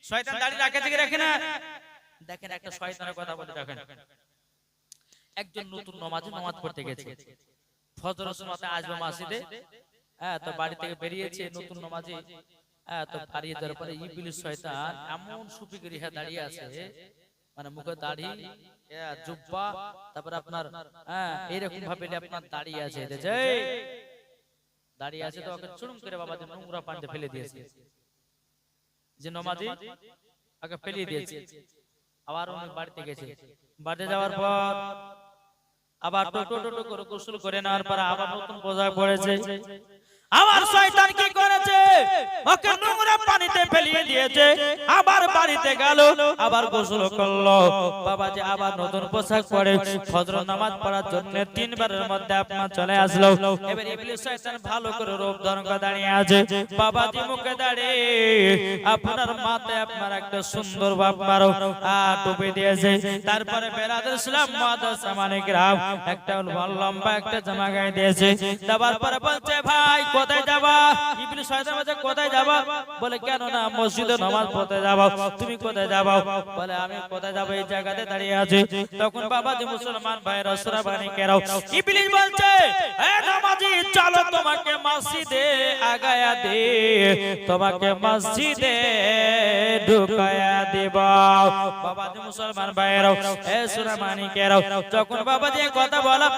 শয়তান দাড়ি রাখে কি রাখে না? দেখেন একটা শয়তানের কথা বলে দেখেন। একজন নতুন নামাজি নামাজ পড়তে গেছে, ফজরের সময় আসবে মসজিদে, তো বাড়ি থেকে বেরিয়েছে নতুন নামাজি, তো বাড়ি যাওয়ার পরে ইবলিস শয়তান এমন সুফি করে দাঁড়িয়ে আছে, মানে মুখে দাড়ি, জুব্বা, তারপর আপনার এরকম ভাবে আপনার দাঁড়িয়ে আছে, দাঁড়িয়ে আছে, তো ওকে চুরুম করে বাবা নোংরা পানিতে ফেলে দিয়েছে, যে নামাজি ওকে ফেলে দিয়েছে। আবার উনি বাড়িতে গেছে, বাড়িতে যাওয়ার পর আবার টোটো করে গোসল করে নেওয়ার পর আবার নতুন পোশাক পরেছে। আবার শয়তান কি করেছে, ওকে নোংরা পানিতে ফেলিয়ে দিয়েছে। আবার বাড়িতে গেল, আবার গোসল করলো, বাবাজি আবার নতুন পোশাক পরে ফজর নামাজ পড়ার জন্য 3 বারের মধ্যে আপনার চলে আসলো। এবার ইবলিস শয়তান ভালো করে রূপ ধারণ করে দাঁড়িয়ে আছে, বাবাজি মুখে দাঁড়িয়ে আপনার মাথায় আপনার একটা সুন্দর বাপমারও টুপি দিয়েছে। তারপরে বেরাদুল ইসলাম মাদ্রাসা মানে গ্রাম একটা লম্বা একটা জামা গায়ে দিয়েছে। দেওয়ার পরে বলছে, ভাই কোথায় যাবা? ইবলিস শয়তান বলছে, কোথায় যাবা? বলে, কেন না মসজিদে নামাজ পড়তে যাবা। তুমি কোথায় যাবা? বলে, আমি কোথায় যাব, এই জায়গাতে দাঁড়িয়ে আছি। তখন বাবাজি মুসলমান ভাইরা সুরাবানি কেরাও, ইবলিস বলছে, এ নামাজি চলো তোমাকে মসজিদে আগায়া দে, তোমাকে মসজিদে ঢুকায়া দেব। বাবাজি মুসলমান ভাইরা এ সুরাবানি কেরাও, যখন বাবাজি কথা বলার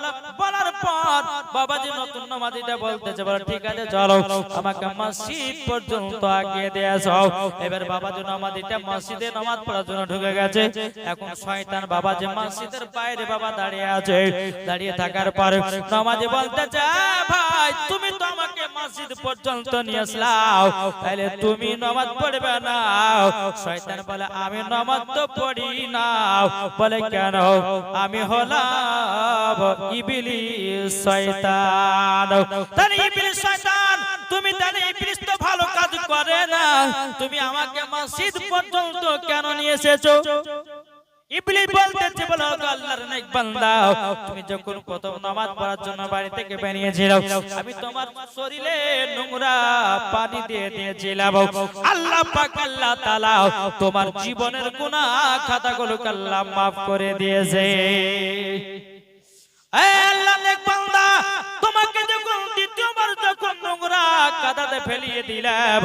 পর বাবাজি নতুন নামাজিটা বলতেছে, বলে ঠিক আছে চলো আমাকে মসজিদ পর্যন্ত আগিয়ে দিয়ে যাও। এবার বাবাজি নামাজিটা মসজিদে নামাজ পড়ার জন্য ঢুকে গেছে। এখন শয়তান বাবাজি মসজিদের বাইরে বাবা দাঁড়িয়ে আছে। দাঁড়িয়ে থাকার পরে নামাজি বলতেছে, ভাই তুমি তো আমাকে মসজিদ পর্যন্ত নিয়ে আসলাও, তাহলে তুমি নামাজ পড়বে না? শয়তান বলে, আমি নামাজ তো পড়ি না। বলে, কেন? আমি হলাম ইবলিস শয়তান। তাহলে ইবলিস শয়তান, তুমি তাহলে ইবলিস তো ভালো কাজ করে না, তুমি আমাকে মসজিদ পর্যন্ত কেন নিয়ে এসেছো? ইবলিস বলতেছে, বলো আল্লাহর নেক বান্দা, তুমি যখন প্রথম নামাজ পড়ার জন্য বাড়ি থেকে বেরিয়েছিলে, আমি তোমার শরীরে নোংরা পানি দিয়ে দিয়েছিলাম। আল্লাহ পাক আল্লাহ তাআলা তোমার জীবনের গুনাহ খাতাগুলো আল্লাহ maaf করে দিয়েছে। আল্লাহর নেক বান্দা, তোমাকে যখন দ্বিতীয়বার যখন নোংরা কাদাতে ফেলিয়ে দিলাম,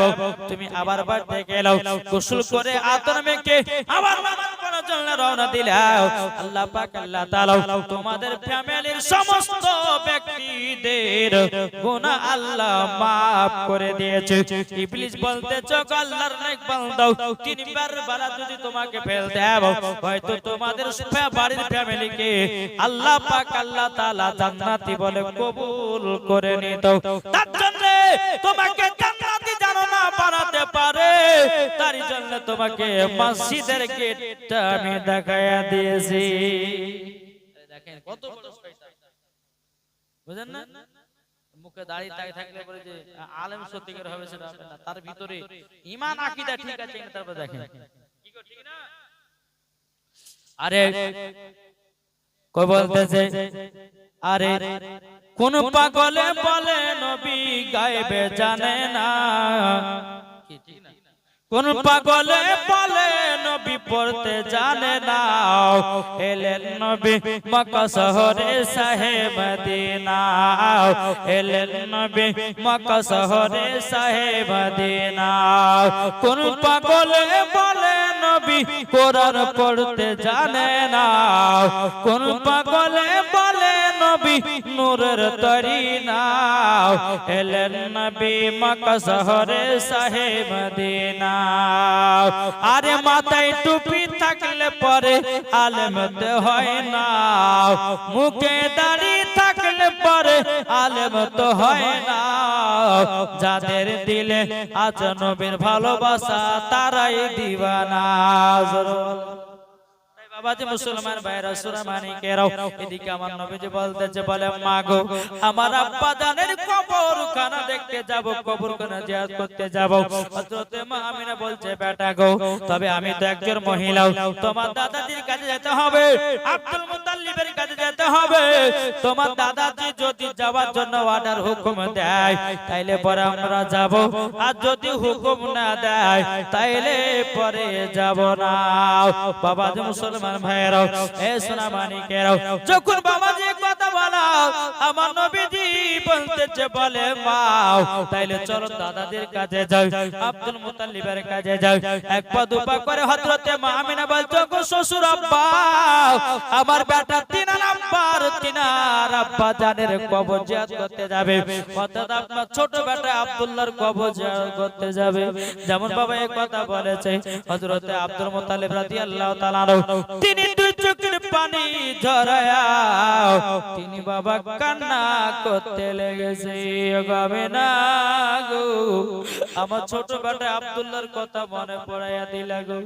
তুমি আবার বাড়িতে গেলাও, গোসল করে আতর মেখে আবার নামাজ পড়ার জন্য রওনা দিলাও। আল্লাহ পাক আল্লাহ তাআলা তোমাদের ফ্যামিলির সমস্ত ব্যক্তিদের গুনাহ আল্লাহ maaf করে দিয়েছে। ইবলিস বলতেছে, আল্লাহর নেক বান্দা, 3 বার বালা যদি তোমাকে ফেল দেব, হয়তো তোমাদের বাড়ির ফ্যামিলিকে আল্লাহ পাক আল্লাহ তাআলা জান্নাতি বলে কবুল করে নিত। তার জন্য তোমাকে জান্নাতি জানো না বানাতে পারে, তার জন্য তোমাকে মসজিদের গেটটা আমি দেখায়া দিয়েছি। দেখেন কত বড় শয়তান, বুঝেন না? মুখে দাড়ি থাকলে পরে যে আলেম সত্যিকার হবে সেটা হবে না, তার ভিতরে ঈমান আকীদা ঠিক আছে কিনা তারপর দেখেন কি গো, ঠিক না? আরে কই বলতেছে, আরে কোন পাগলে বলে নবী গায়েবে জানে না, কি ঠিক না? কোন পাগলে বলে নবী পড়তে জানে না, এলেন নবী মক্কা শহরে শাহে মদিনা, এলেন নবী মক্কা শহরে শাহে মদিনা। কোন পাগলে বলে নবী কোরআন পড়তে জানে না, কোন পাগলে বলে নবী নূরের তরি না, এলেন নবী মক্কা শহরে শাহে মদিনা। আরে মাথায় টুপি থাকলে পরে আলেম তো হয় না, মুখে দাড়ি থাকলে পরে আলেম তো হয় না, যাদের দিলে আজ নবীর ভালোবাসা তারাই দিওয়ানা। বাবাজি মুসলমান ভাইরা সুরামানিকেরাও, এদিকে আমার নবীজি বলতেছে, বলে মাগো আমার আব্বা জানের কবরখানা দেখতে যাব, কবরখানা জিয়ারত করতে যাব। হযরতে মা আমিনা বলছে, বেটা গো তবে আমি তো একজন মহিলা, তোমার দাদাজির কাছে যেতে হবে, আব্দুল মুত্তালিবের কাছে যেতে হবে। তোমার দাদাজি যদি যাওয়ার জন্য অর্ডার হুকুম দেয় তাইলে পরে আমরা যাব, আর যদি হুকুম না দেয় তাইলে পরে যাব না। বাবাজি মুসলমান ভাইরাও, এ সোনা মানিকেরাও, যখন বাবাজি কথা বলা আমার নবীজি বলতেছে, বলে মা তাইলে চলো দাদাদের কাছে যাই, আব্দুল মুত্তালিবের কাছে যাই। এক পা দুপা করে হযরতে মা আমিনা বলতো, গো শ্বশুর আব্বা, আমার বেটা তিনার আব্বা জানের কবর জিয়ারত করতে যাবে, অর্থাৎ আপনার ছোট বেটা আব্দুল্লাহর কবর জিয়ারত করতে যাবে। যেমন বাবা এই কথা বলেছে, হযরতে আব্দুল মুত্তালিব রাদিয়াল্লাহু তাআলা তিনি দুই চোখের পানি ঝরায়া তিনি বাবা কান্না করতে লেগেছে, আমিনা গো আমার ছোট বেটা আব্দুল্লাহর কথা মনে পড়াইয়া দিলা গো,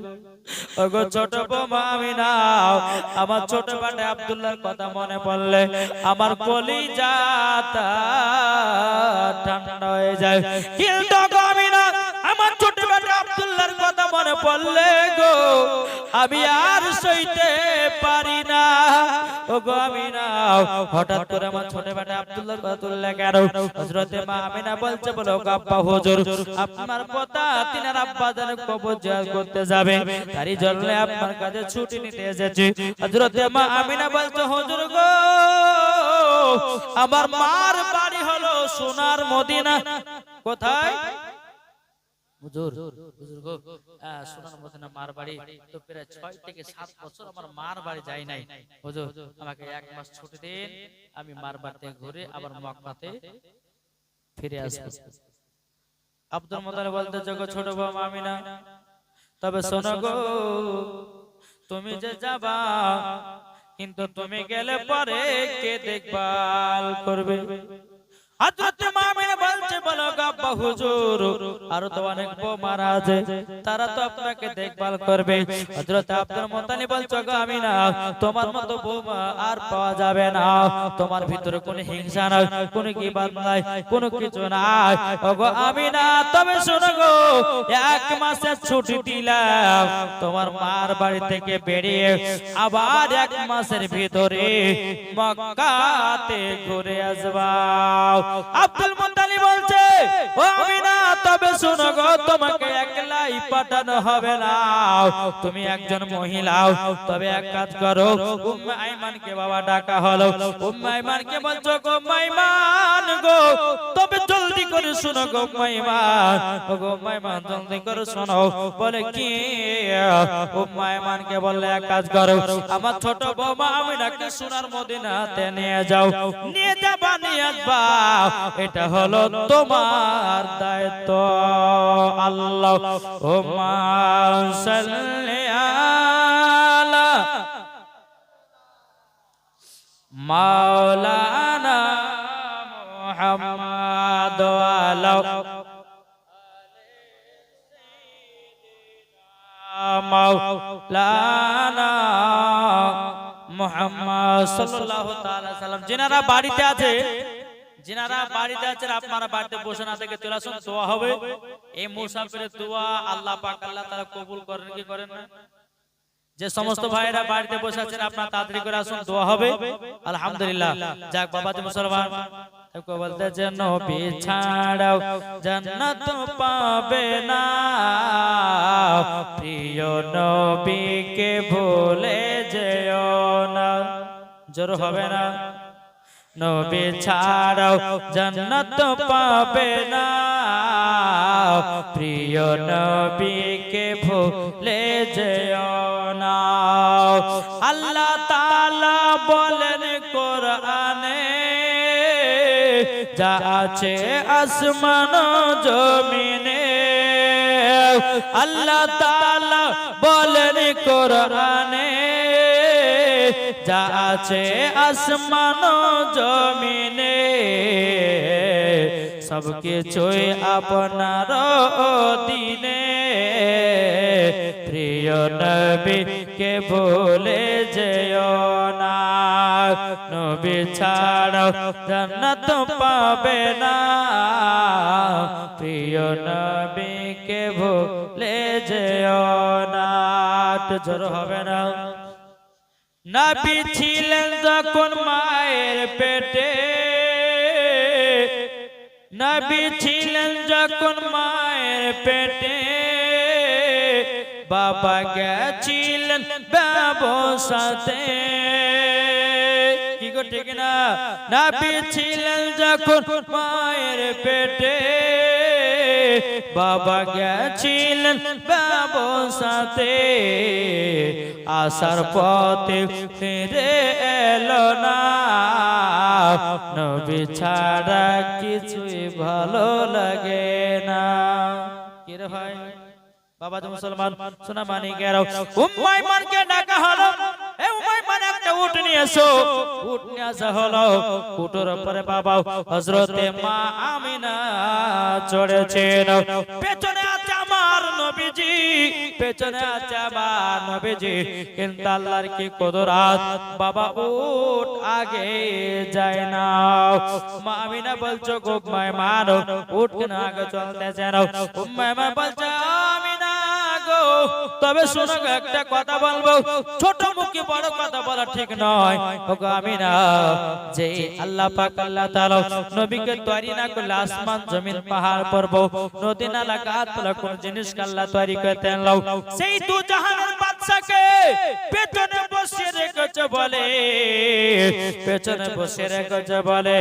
ওগো ছোট বৌমা আমিনা, আমার ছোট বেটা আব্দুল্লাহর কথা মনে পড়লে আমার কলিজাটা ঠান্ডা হয়ে যায়। কিন্তু আমিনা আমার ছোট বেটা আব্দুল্লাহর কথা মনে পড়লে গো আমি আর সইতে পারি না, ওগো আমিনা। হঠাৎ করে আমার ছোট বেটা আব্দুল্লাহর কথা তুললে কেন? হযরতে মা আমিনা বলছে, বলো আব্বা হুজুর আপনার কথা তিনার আব্বা জানের কবর জিয়ারত করতে যাবে, তারই জন্য আপনার কাছে ছুটি নিতে এসেছি। হযরতে মা আমিনা বলছে, হুজুর গো আমার মার বাড়ি হলো সোনার মদিনা। কোথায় হুজুর? হুজুর গো সোনার মদিনা মার বাড়ি, তো প্রায় 6 থেকে 7 বছর আমার মার বাড়ি যাই নাই, হুজুর আমাকে 1 মাস ছুটি দিন, আমি মার বাড়িতে ঘুরে আবার মক্কাতে ফিরে আসবো। আব্দুল মুত্তালিব বলতে, গো ছোট বউ আমিনা, তবে শোনো গো তুমি যে যাবা, কিন্তু তুমি গেলে পরে কে দেখভাল করবে? হযরত মা আমিনা বলছে, বলো আব্বা হুজুর আরো তো অনেক বৌমারা আছে, তারা তো আপনাকে দেখভাল করবে। হযরত আব্দুল মুত্তালিব বলছে, গো আমিনা তোমার মতো বৌমা আর পাওয়া যাবে না, তোমার ভিতরে কোনো হিংসা নাই, কোনো গীবত নাই, কোনো কিছু নাই, ওগো আমিনা তবে শোনো গো 1 মাসের ছুটি দিলাম, তোমার মার বাড়ি থেকে বেরিয়ে আবার 1 মাসের ভিতরে মক্কাতে ঘুরে আসবা। আব্দুল মুত্তালিব বলছে, ও আমিনা তবে শোনো গো তোমাকে একলাই পাঠানো হবে না, তুমি একজন মহিলা, তবে এক কাজ করো, উম্মে আইমানকে বাবা ডাকা হলো। উম্মে আইমানকে বলছো, গো মাইমান গো তবে জলদি করে শোনো গো মাইমান, ও গো মাইমান জলদি করে শোনো। বলে কি? উম্মে আইমানকে বললে, এক কাজ করো, আমার ছোট বৌমা আমিনাকে সোনার মদিনাতে নিয়ে যাও, নিয়ে যাবা নিয়ে আসবা, এটা হলো তোমার দায়িত্ব। আল্লাহুম্মা সাল্লি আলা মাওলানা মুহাম্মাদ ওয়া আলা মাওলানা মুহাম্মদ সাল্লাল্লাহু তাআলা সাল্লাম। যিনারা বাড়িতে আছেন আপনারা বাড়িতে বসে না থেকে চলে আসুন, দোয়া হবে। এই মুসাফিরের দোয়া আল্লাহ পাক আল্লাহ তাআলা কবুল করেন কি করেন না? যে সমস্ত ভাইরা বাড়িতে বসে আছেন আপনারা তাড়াতাড়ি করে আসুন, দোয়া হবে। আলহামদুলিল্লাহ। যাক বাবা যে মুসলমান বলতে যে নবী ছাড়াও জান্নাত পাবে না, প্রিয় নবীকে ভুলে যেও না। জোর হবে না? নবী ছাড়াও জান্নাত পাবে না, প্রিয় নবীকে ভুলে যেও না। আল্লাহ তাআলা বলেন কোরআনে, যা আছে আসমান জমিনে। আল্লাহ তাআলা বলেন কোরআনে, যা আছে আসমান জমিনে, সব কিছুই আপনার অধীনে, প্রিয় নবীকে ভুলে যেও না। নবী ছাড়াও জান্নাত পাবে না, প্রিয় নবীকে ভুলে যেও না। জোর হবে না? নবী ছিলেন যখন মায়ের পেটে, নবী ছিলেন যখন মায়ের পেটে, বাবা গেছিলেন ব্যবসাতে। কি গো ঠিক না? নবী ছিলেন যখন মায়ের পেটে, বাবা গেছিলেন ব্যবসাতে, আসার পথে ফিরে এলো না, নবী ছাড়া কিছুই ভালো লাগে না। কি রে ভাই বাবা যে মুসলমান শোনা মানি গেরাও, উম্মাইমানকে ডাকা হলো, এ উম্মাইমান একটা উট নিয়ে এসো। উট নিয়ে আসা হলো, উটের উপরে বাবা হযরতে মা আমিনা চড়েছেন। পেছনে আছে আমার নবীজি, পেছনে আছে আমার নবীজি, কিন্তু আল্লাহর কি কুদরত, বাবা উট আগে যায় না। মা আমিনা বলছো গো উম্মাইমান, উট কেন আগে চলতেছে না? উম্মাইমান বলছে আমিনা গো, তবে শোনো একটা কথা বলবো, ছোট মুখে বড় কথা বলা ঠিক নয়। ওগো আমিনা, যে আল্লাহ পাক আল্লাহ তাআলা নবীকে তৈরি না করলে আসমান জমিন পাহাড় পর্বত নদী নালা গাছপালা কোন জিনিসকে আল্লাহ তৈরি করতেন লাও, সেই দু জাহানের বাদশাকে পেছনে বসে রেখেছে বলে, পেছনে বসে রেখেছে বলে,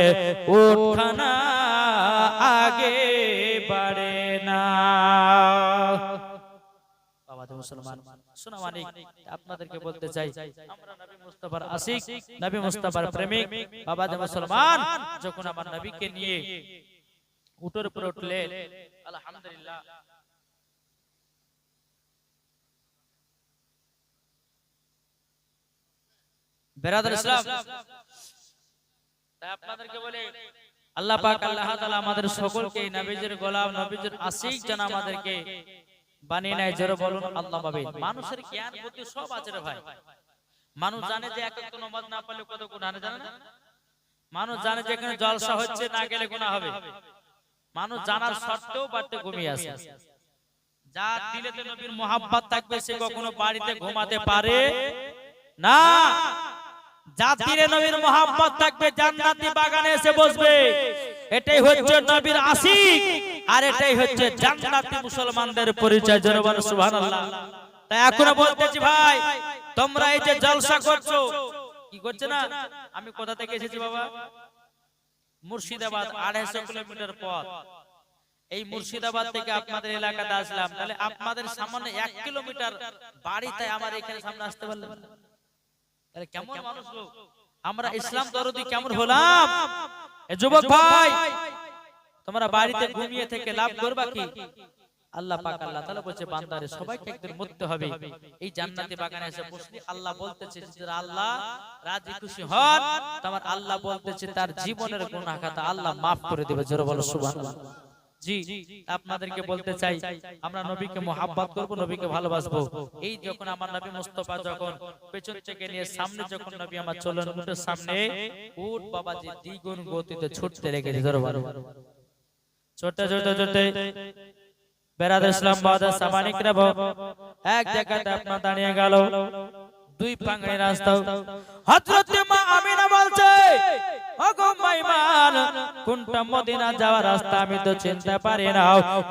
উঠখানা আগে বাড়ে না। মুসলমান শোনা মানিক, আপনাদেরকে বলতে চাই আমরা নবী মুস্তাফার আশিক, নবী মুস্তাফার প্রেমিক। বাবা যে মুসলমান যখন আমার নবীকে নিয়ে উটের উপর উঠলে, আলহামদুলিল্লাহ বেরাদার ইসলাম, তাই আপনাদেরকে বলে আল্লাহ পাক আল্লাহ তাআলা আমাদের সকলকে নবীজির গোলাম নবীজির আশিক যেন আমাদেরকে বানিয়ে নেয়। জোরে বলুন আল্লাহ পাবে। মানুষের জ্ঞান বুদ্ধি সব আছে রে ভাই। মানুষ জানে যে এক একটা নামাজ না পড়লে কত গুনাহ, জানেন? মানুষ জানে যে এখানে জলসা হচ্ছে, না গেলে গুনাহ হবে। মানুষ জানার সত্ত্বেও বাড়িতে ঘুমিয়ে আসে। যার দিলেতে নবীর মোহাব্বত থাকবে সে কখনো বাড়িতে ঘুমাতে পারে না। যার দিলে নবীর মোহাব্বত থাকবে জান্নাতি বাগানে এসে বসবে। এটাই হচ্ছে নবীর আশিক, আর এটাই হচ্ছে জান্নাতি মুসলমানদের পরিচয়। জোরে বলো সুবহানাল্লাহ। তাই এখনো বলতেছি ভাই, তোমরা এই যে জলসা করছো, কি করছে না? আমি কোথা থেকে এসেছি বাবা? মুর্শিদাবাদ, 250 কিলোমিটার পথ। এই মুর্শিদাবাদ থেকে আপনাদের এলাকাতে আসলাম, তাহলে আপনাদের সামনে 1 কিলোমিটার বাড়িতে আমার এখানে সামনে আসতে পারলাম, তাহলে কেমন মানুষ লোক আমরা, ইসলাম দরদি কেমন হলাম? এ যুবক ভাই, তোমরা বাড়িতে ঘুমিয়ে থেকে লাভ করবা কি? আল্লাহ পাক আল্লাহ তাআলা বলেছে বান্দারে সবাইকে একদিন মরতে হবে। এই জান্নাতি বাগানে এসে বসলে আল্লাহ বলতেছে যে আল্লাহ রাজি খুশি হন, তোমার আল্লাহ বলতেছে তার জীবনের গুনাহ খাতা আল্লাহ maaf করে দেবে। জোরে বলো সুবহানাল্লাহ। জি আপনাদেরকে বলতে চাই আমরা নবীকে মোহাব্বত করব, নবীকে ভালোবাসবো। এই যখন আমার নবী মুস্তাফা যখন পেছন থেকে নিয়ে সামনে যখন নবী আমার চললেন উটের সামনে, উট বাবাজি দ্বিগুণ গতিতে ছুটতে লেগেছে। জোরে বলো। ছোটে ছোটে ছোটে বেরাদার ইসলাম বাজার সামানিকরা এক জায়গাতে আপনার দাঁড়িয়ে গেল, দুই পাঙ্গড়ি রাস্তা। হযরত মা আমিনা বলছে, ওগো মাইমান, কোনটা মদিনা যাওয়ার রাস্তা আমি তো চিনতে পারি না।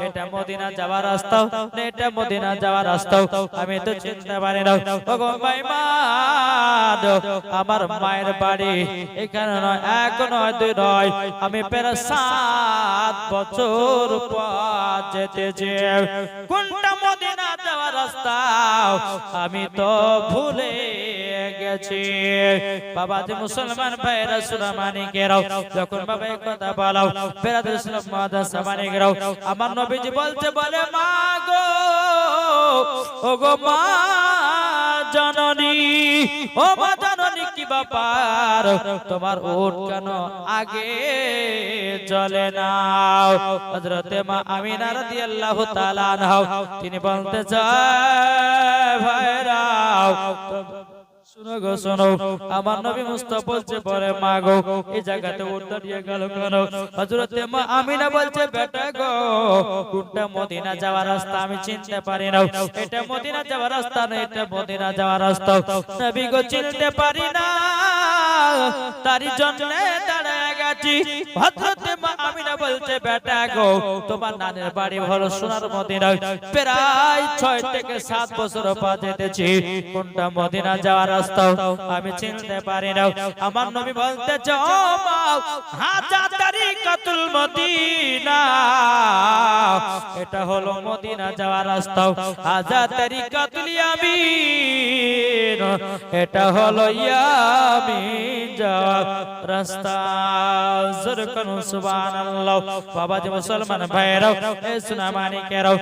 এটা মদিনা যাওয়ার রাস্তা না এটা মদিনা যাওয়ার রাস্তা আমি তো চিনতে পারি না। ওগো মাইমান, আমার মায়ের বাড়ি এখানে নয়, এক নয় দুই নয়, আমি প্রায় 7 বছর পর যেতেছি। কোনটা মদিনা যাওয়ার রাস্তা আমি তো ভুলে গেছি। বাবা যে মুসলমান ভাইরা সুরামানিকেরাও যখন বাবা এই কথা বলাও, বেরাদার ইসলাম মাদ্রাসা মানিকেরাও, আমার নবীজি বলতে বলে, মা গো, ও গো মা জননী, ও মা জননী, কি ব্যাপার তোমার উট কেন আগে চলে না? হযরত মা আমিনা রাদিয়াল্লাহু তাআলা আনহা তিনি বলতে চায়, ভাইরা শুনো গো শোনো, আমার নবী মুস্তাফা বলছে পরে, মা গো এই জায়গাতে উট দাঁড়িয়ে গেল কেন? হযরত মা আমিনা বলছে, বেটা গো, কোনটা মদিনা যাওয়ার রাস্তা আমি চিনতে পারি না। এটা মদিনা যাওয়ার রাস্তা না এটা মদিনা যাওয়ার রাস্তা নবী গো চিনতে পারি না, তারই জন্য দাঁড়ায় গেছি। হযরত মা আমিনা বলছে, বেটা গো তোমার নানের বাড়ি হলো সোনার মদিনায়, প্রায় 6 থেকে 7 বছর পর যেতেছি, কোনটা মদিনা যাওয়ার রাস্তা আমি চিনতে পারি না। আমার নবী বলতে চাও, হাজা তারিকাতুল মদিনা, এটা হলো মদিনা যাওয়ার রাস্তা। হাজা তারিকাতুল ইয়ামিন, এটা হলো ইয়ামিন যাওয়ার রাস্তা। জোরে করুন সুবহানাল্লাহ। বাবা যে মুসলমান ভাইরাও, এই সুনামানিকেরাও,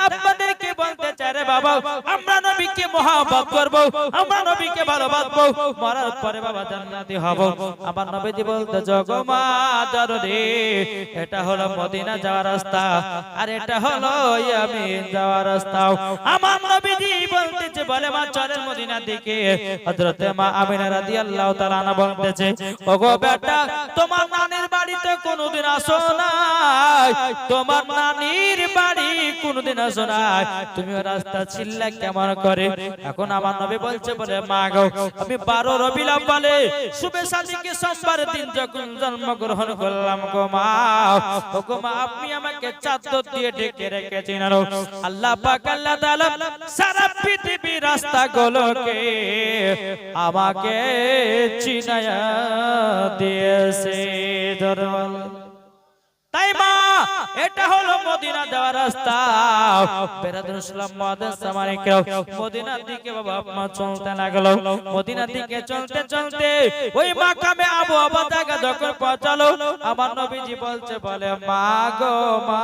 আপনাদেরকে বলতে চাই রে বাবা, আমরা নবীকে মহব্বত করব, আমরা নবীকে ভালোবাসবো, মরার পরে বাবা জান্নাতি হব। আমার নবীজি বলতে, জগমা জরুরি, এটা হলো মদিনা যাওয়ার রাস্তা আর এটা হলো ইয়ামিন যাওয়ার রাস্তা। আমার নবীজি বলতেছে, বলে মা চলেন মদিনার দিকে। হযরত মা আমিনা রাদিয়াল্লাহু তাআলা আনহা বলতেছে, ওগো বেটা, তোমার নানির বাড়িতে কোনদিন আসো নাই, তোমার নানির বাড়ি কোনদিন আসো নাই, তুমি রাস্তা চিল্লা কেমন করে? এখন আমার নবী বলছে, বলে মা গো, আমি 12 রবিউল আউয়ালে শুভে সাদিকে সোমবার দিন যখন জন্মগ্রহণ করলাম গো মা, ও গো মা, আপনি আমাকে চাদর দিয়ে ঢেকে রেখেছেন। আল্লাহ পাক আল্লাহ তাআলা সারা পৃথিবীর রাস্তাগুলোকে আমাকে চিনায়া দিয়েছে। ধর্ম তাই মা, এটা হলো মদিনা যাওয়ার রাস্তা। বেরাদার ইসলাম মাদ্রাসা মানিকেরাও, মদিনার দিকে বাবা মা চলতে লাগলো। মদিনার দিকে চলতে চলতে ওই মাকামে আবু আবা জায়গা যখন পৌঁছালো, আমার নবীজি বলছে, বলে মা গো মা,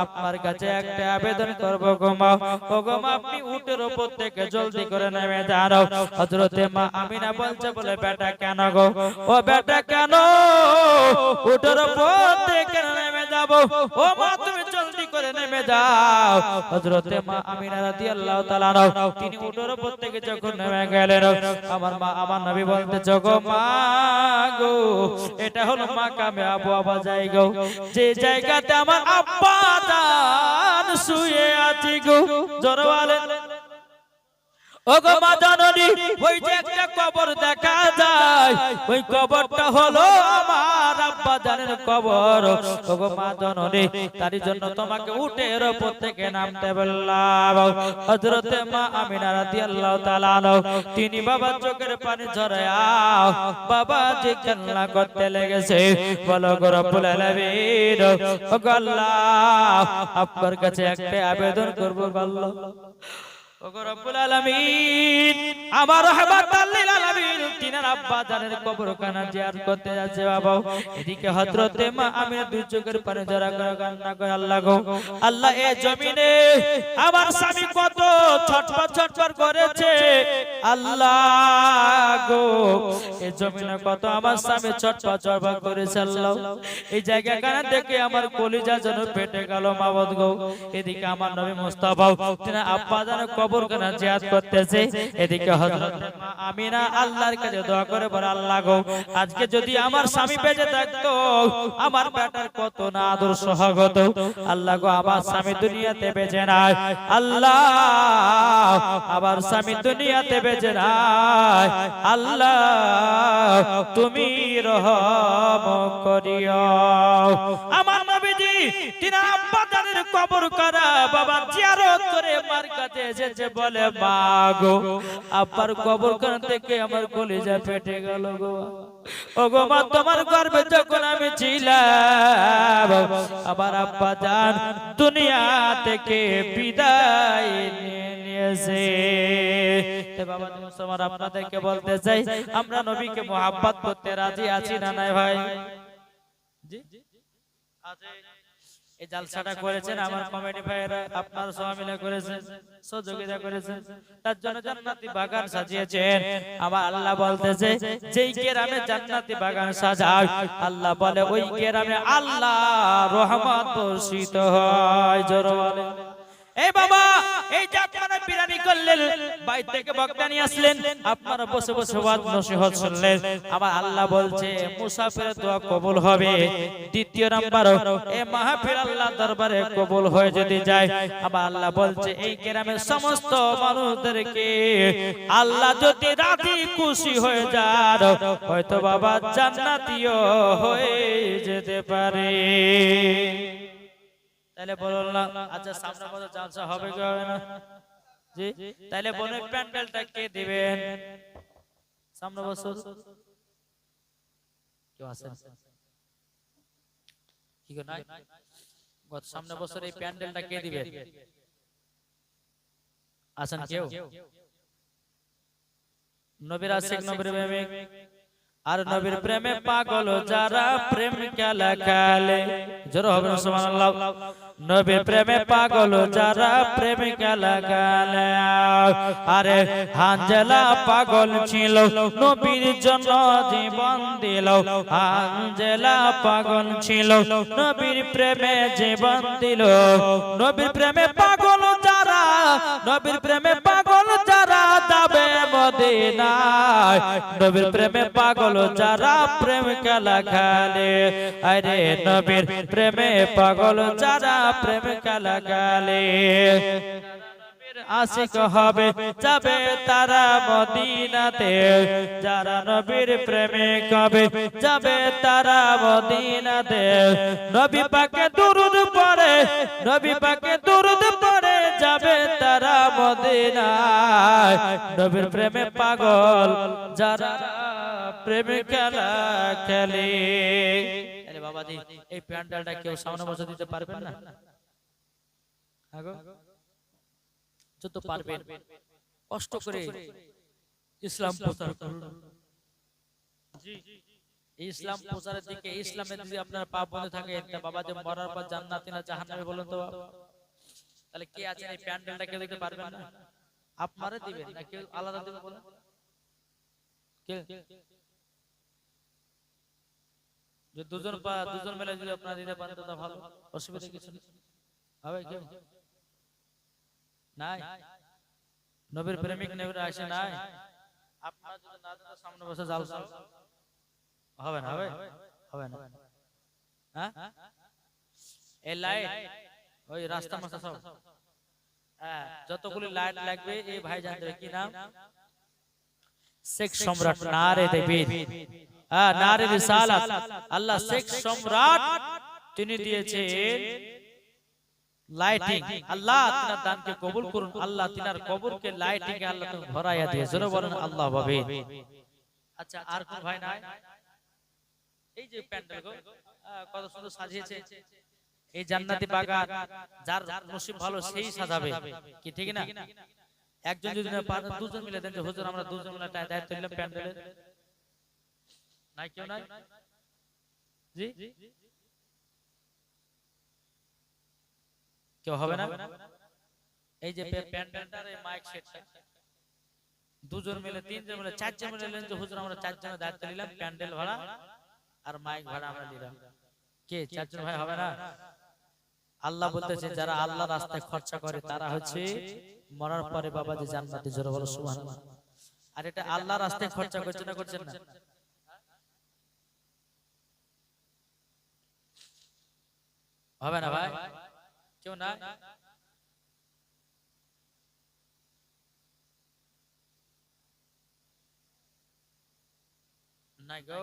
আপনার কাছে একটা আবেদন করব গো মা, ও গো মা, আপনি উটের উপর থেকে জলদি করে নেমে যান। হযরত মা আমিনা বলছে, বলে বেটা কেন গো? ও বেটা কেন উটের উপর থেকে নেমে যাব? ও মা, তুমি জলদি করে নেমে যাও। হযরত মা আমিনা রাদিয়াল্লাহু তাআলা আনহা তিনি উটের উপর থেকে যখন নেমে গেলেন, আমার মা আমার নবী বলতে, গো মা গো, এটা হলো মাকামে আবু আবা জায়গা, যে জায়গাতে আমার আব্বা জান শুয়ে আছে গো। জোরে বলেন, ও গো মা জননী, ওই যে একটা কবর দেখা যায়, ওই কবরটা হলো আমার আব্বা জানের কবর। ও গো মা জননী, তার জন্য তোমাকে উটের উপর থেকে নামতে বললাম। হযরত মা আমিনা রাদিয়াল্লাহু তাআলা আনহা তিনি বাবা চোখের পানি ঝরায়া বাবা যে কান্না করতে লেগেছে। বলো গো রব্বুল আলামিন, ও গো আল্লাহ, আপনার কাছে একটা আবেদন করব গো আল্লাহ, ওগো রব্বুল আলামিন আমার রহমাতাল লিল আলামিন তিনার আব্বা জানের কবরখানা জিয়ারত করতে যাচ্ছে বাবা এদিকে হযরতে মা আমিনা দুই চোখের পানি জড়া করে কান্না করে আল্লাহ গো আল্লাহ এই জমিনে আমার স্বামী কত ছটফট করেছে আল্লাহ গো এই জমিনে কত আমার স্বামী ছটফট করেছে আল্লাহ এই জায়গাখানা দেখে আমার কলিজা যেন ফেটে গেল মাবুদ গো এদিকে আমার নবী মুস্তাফা তিনার আব্বা জানের কবরখানা জিয়ারত করতেছে এদিকে হযরত মা আমিনা আল্লাহর কাছে দোয়া করে বলে আল্লাহ গো আজকে যদি আমার স্বামী বেঁচে থাকতো আমার বেটার কত না আদর সহগত আল্লাহ গো আমার স্বামী দুনিয়াতে বেঁচে নাই আল্লাহ আমার স্বামী দুনিয়াতে বেঁচে নাই আল্লাহ তুমি রহম করিও আমার নবীজি তিনার আব্বা জানের কবর করা বাবা জিয়ারত করে মার কাছে এসেছে বলে মা গো আব্বার কবরখানা থেকে আমার কলিজা ফেটে গেল গো ওগো মা তোমার গর্ভে যখন আমি ছিলাম আমার আব্বা জান দুনিয়া থেকে বিদায় নিয়েছে বাবা তোমার আপনাদেরকে বলতে চাই আমরা নবীকে মোহাব্বত করতে রাজি আছি না নাই ভাই জি আছে এই জালসাটা করেছেন আমার কমিটি ভাইরা আপনারা সবাই মিলে করেছেন সহযোগিতা করেছেন তার জন্য জান্নাতি বাগান সাজিয়েছেন আমার আল্লাহ বলতেছে যেই গ্রামে জান্নাতি বাগান সাজায় আল্লাহ বলে ওই গ্রামে আল্লাহ রহমত বর্ষিত হয় জোরে বলে এই বাবা এই জাতমানে বিরানি করলেন বাইরে থেকে বক্তা নিয়ে আসলেন আপনারা বসে বসে ওয়াজ নসিহত শুনলেন আমার আল্লাহ বলছে মুসাফিরের দোয়া কবুল হবে দ্বিতীয় নাম্বার এই মাহফিল আল্লাহ দরবারে কবুল হয়ে যদি যায় আমার আল্লাহ বলছে এই গ্রামের সমস্ত মানুষদেরকে আল্লাহ যদি রাজি খুশি হয়ে যান হয়তো বাবা জান্নাতীয় হয়ে যেতে পারে তাহলে বললাম আচ্ছা সামনে বড় জালসা হবে কি হবে না জি তাহলে বলে প্যান্ডেলটা কে দিবেন সামনে বছর কেউ আছেন কি গো নাই গত সামনে বছর এই প্যান্ডেলটা কে দিবেন আছেন কেউ নবীর আশিক নবীর প্রেমিক আর নবীর প্রেমে পাগল যারা প্রেম খেলা খেলে জোরে হবে সুবহানাল্লাহ নবীর প্রেমে পাগল যারা প্রেম খেলা খেলে আরে হানজালা পাগল ছিল নবীর জন্য জীবন দিল হানজালা পাগল ছিল নবীর প্রেমে জীবন দিল নবীর প্রেমে পাগল যারা নবীর প্রেমে পাগল যারা যাবে মদিনায় নবীর প্রেমে পাগল যারা প্রেম খেলা খেলে আরে নবীর প্রেমে পাগল যারা প্রেম খেলা খেলে আশিক হবে যাবে তারা মদিনাতে যারা নবীর প্রেমিক হবে যাবে তারা মদিনাতে নবী পাকে দুরূদ পড়ে নবী পাকে দুরূদ পড়ে যাবে তারা মদিনায় নবীর প্রেমে পাগল যারা প্রেম খেলা খেলে আরে বাবাজি এই প্যান্ডেলটা কেউ সামনে বসে দিতে পারবেন না আগো যত পারবেন কষ্ট করে ইসলাম প্রচার করুন জি ইসলাম প্রচারের দিকে ইসলামের যদি আপনার পাপ বন্ধ থাকে তা বাবা যে মরার পর জান্নাতি না জাহান্নামে বলেন তো তাহলে কে আছেন এই প্যান্ডেলটা কেউ দেখতে পারবেন না আপনারা দিবেন না কেউ আলাদা দিবেন বলেন কে যে দুজন মিলে যদি আপনারা দিতে পারেন তো ভালো অসুবিধা কিছু নেই হবে কেউ নাই নবীর প্রেমিক নবীর আসে নাই আপনারা যদি না দেন সামনে বসে জালসা হবে না হবে হবে না হ্যাঁ এই লাইট ওই রাস্তা মাথা সব হ্যাঁ যতগুলি লাইট লাগবে এই ভাই জানতে কি নাম শেখ সম্রাট নারে তাকবীর হ্যাঁ নারে রিসালাত আল্লাহ শেখ সম্রাট তিনি দিয়েছেন লাইটিং আল্লাহ তিনার দানকে কবুল করুন আল্লাহ তিনার কবরকে লাইটিং এ আল্লাহ তুমি ভরাইয়া দিয়ে জোরে বলেন আল্লাহ ভাবে আচ্ছা আর কোন ভাই নাই এই যে প্যান্ডেল গো কত সুন্দর সাজিয়েছে এই জান্নাতি বাগান যার নসিব ভালো সেই সাজাবে কি ঠিক না একজন যদি না পারে দুজন মিলে দেন যে হুজুর আমরা দুজন মিলে দায়িত্ব নিলাম প্যান্ডেলের, নাই কেউ নাই? জি কেউ হবে না? এই যে প্যান্ডেলটার এই মাইক সেটটা দুজন মিলে, তিনজন মিলে, চারজন মিলে নিলেন যে হুজুর আমরা চারজনের দায়িত্ব নিলাম, প্যান্ডেল ভাড়া আর মাইক ভাড়া আমরা নিলাম। কে চারজন ভাই হবে না? আল্লাহ বলতেছে যারা আল্লাহ রাস্তায় খরচা করে তারা হচ্ছে মরার পরে বাবাজি জান্নাতে, জোরে বলো সুবহানাল্লাহ। আর এটা আল্লাহ রাস্তায় খরচা করছে না, করছেন না? হবে না ভাই? কেউ না? নাই গো